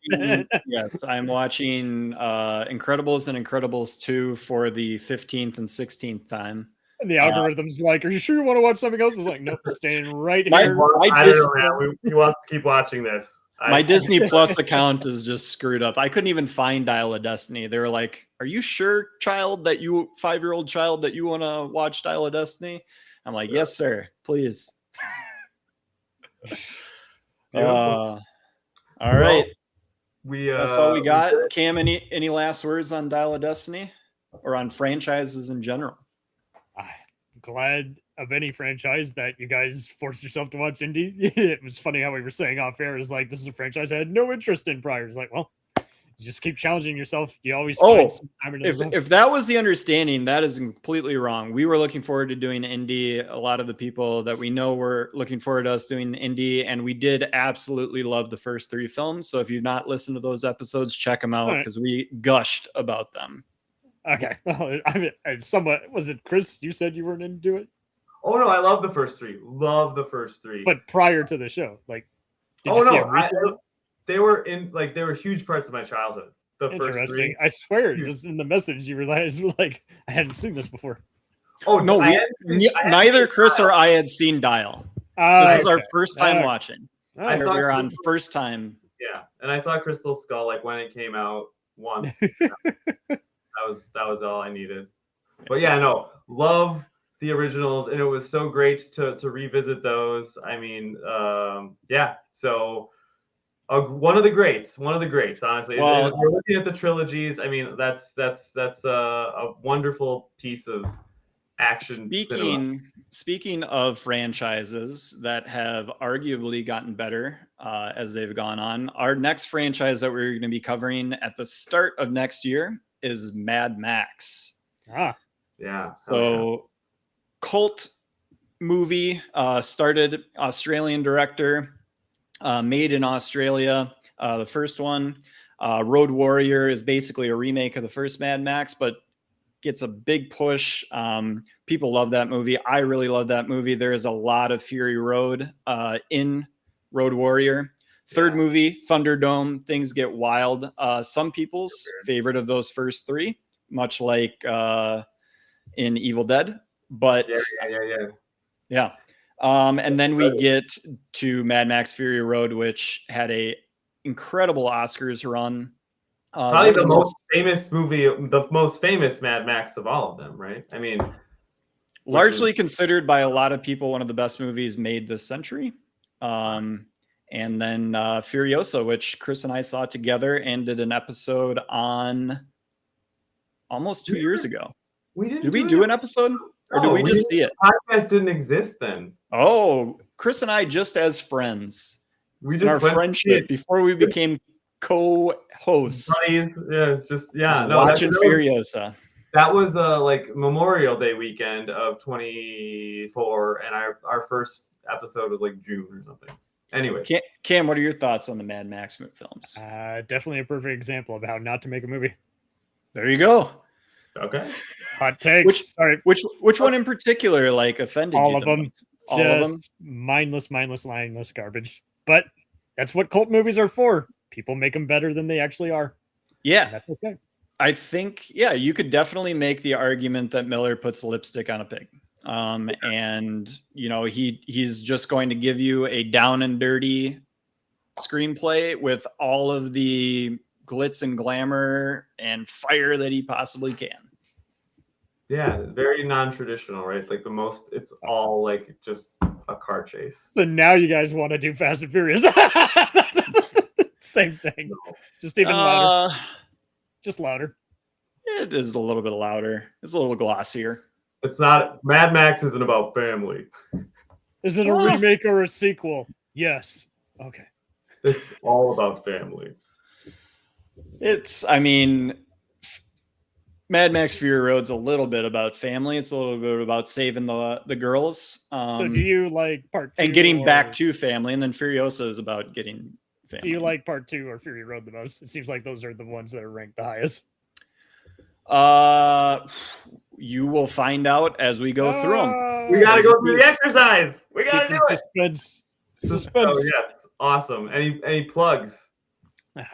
I'm watching Incredibles and Incredibles 2 for the 15th and 16th time. And the algorithm's like, are you sure you want to watch something else? It's like, nope, staying right here. I don't know, man. We want to keep watching this. My Disney Plus account is just screwed up. I couldn't even find Dial of Destiny. They were like, are you sure, 5-year-old child, that you want to watch Dial of Destiny? I'm like, yes, sir. Please. All right. That's all we got. Cam, any last words on Dial of Destiny or on franchises in general? I'm glad of any franchise that you guys forced yourself to watch Indy. It was funny how we were saying off air is like, this is a franchise I had no interest in prior. It's like, well, you just keep challenging yourself. You always find some time in if that was the understanding, that is completely wrong. We were looking forward to doing Indy. A lot of the people that we know were looking forward to us doing Indy, and we did absolutely love the first 3 films. So if you've not listened to those episodes, check them out because we gushed about them. Okay. Well, I mean, somewhat, was it Chris? You said you weren't into it? Oh no, I love the first three. Love the first three. But prior to the show, like, did oh you see no, them recently? they were huge parts of my childhood. The first Interesting. three. I swear, Huge. just in the message you realized, like, I hadn't seen this before. Oh No, neither Chris or I had seen Dial. This is our first time watching. I saw We're on first time. Yeah, and I saw Crystal Skull like when it came out once. that was all I needed. But yeah, no, love the originals, and it was so great to revisit those. I mean, yeah. So one of the greats, honestly. Well, if we're looking at the trilogies, I mean, that's a wonderful piece of action cinema. Speaking of franchises that have arguably gotten better as they've gone on, our next franchise that we're going to be covering at the start of next year is Mad Max. Yeah. So cult movie, started Australian director, made in Australia. The first one, Road Warrior, is basically a remake of the first Mad Max, but gets a big push. People love that movie. I really love that movie. There is a lot of Fury Road in Road Warrior. Third movie, Thunderdome, things get wild. Some people's favorite of those first three, much like in Evil Dead. But yeah. And then we get to Mad Max Fury Road, which had a incredible Oscars run. Probably the most famous movie, the most famous Mad Max of all of them, right? I mean, largely considered by a lot of people one of the best movies made this century. And then Furiosa, which Chris and I saw together and did an episode on almost 2 years ago. Did we do an episode? Or did we just see it? The podcast didn't exist then. Oh, Chris and I just as friends. We just in our friendship before we became co-hosts. Watching Furiosa. That was like Memorial Day weekend of 24, and our first episode was like June or something. Anyway, Cam, what are your thoughts on the Mad Max films? Definitely a perfect example of how not to make a movie. There you go. Okay. Hot takes. Which one in particular like offended all you? Of them. All of them. Mindless, mindless garbage. But that's what cult movies are for. People make them better than they actually are. Yeah, and that's okay. I think you could definitely make the argument that Miller puts lipstick on a pig. And he's just going to give you a down and dirty screenplay with all of the glitz and glamour and fire that he possibly can. Yeah, very non-traditional, right? Like it's all like just a car chase. So now you guys want to do Fast and Furious. Same thing. No. Just even louder. Just louder. It is a little bit louder. It's a little glossier. It's not. Mad Max isn't about family. Is it a remake or a sequel? Yes. Okay. It's all about family. Mad Max Fury Road's a little bit about family. It's a little bit about saving the girls. So do you like part 2? And getting back to family, and then Furiosa is about getting family. Do you like part 2 or Fury Road the most? It seems like those are the ones that are ranked the highest. You will find out as we go through them. We gotta go through the exercise. We gotta do suspense. it. Suspense. Oh yes, awesome. Any plugs?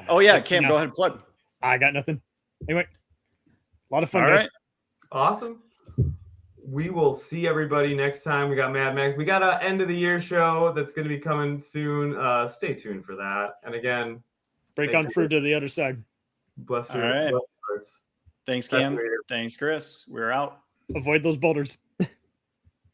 Oh yeah, Cam, go ahead and plug. I got nothing. Anyway, a lot of fun. All right, awesome. We will see everybody next time. We got Mad Max. We got an end of the year show that's going to be coming soon. Stay tuned for that. And again, break on through to the other side. Bless you. All right. Thanks, Cam. Thanks, Chris. We're out. Avoid those boulders.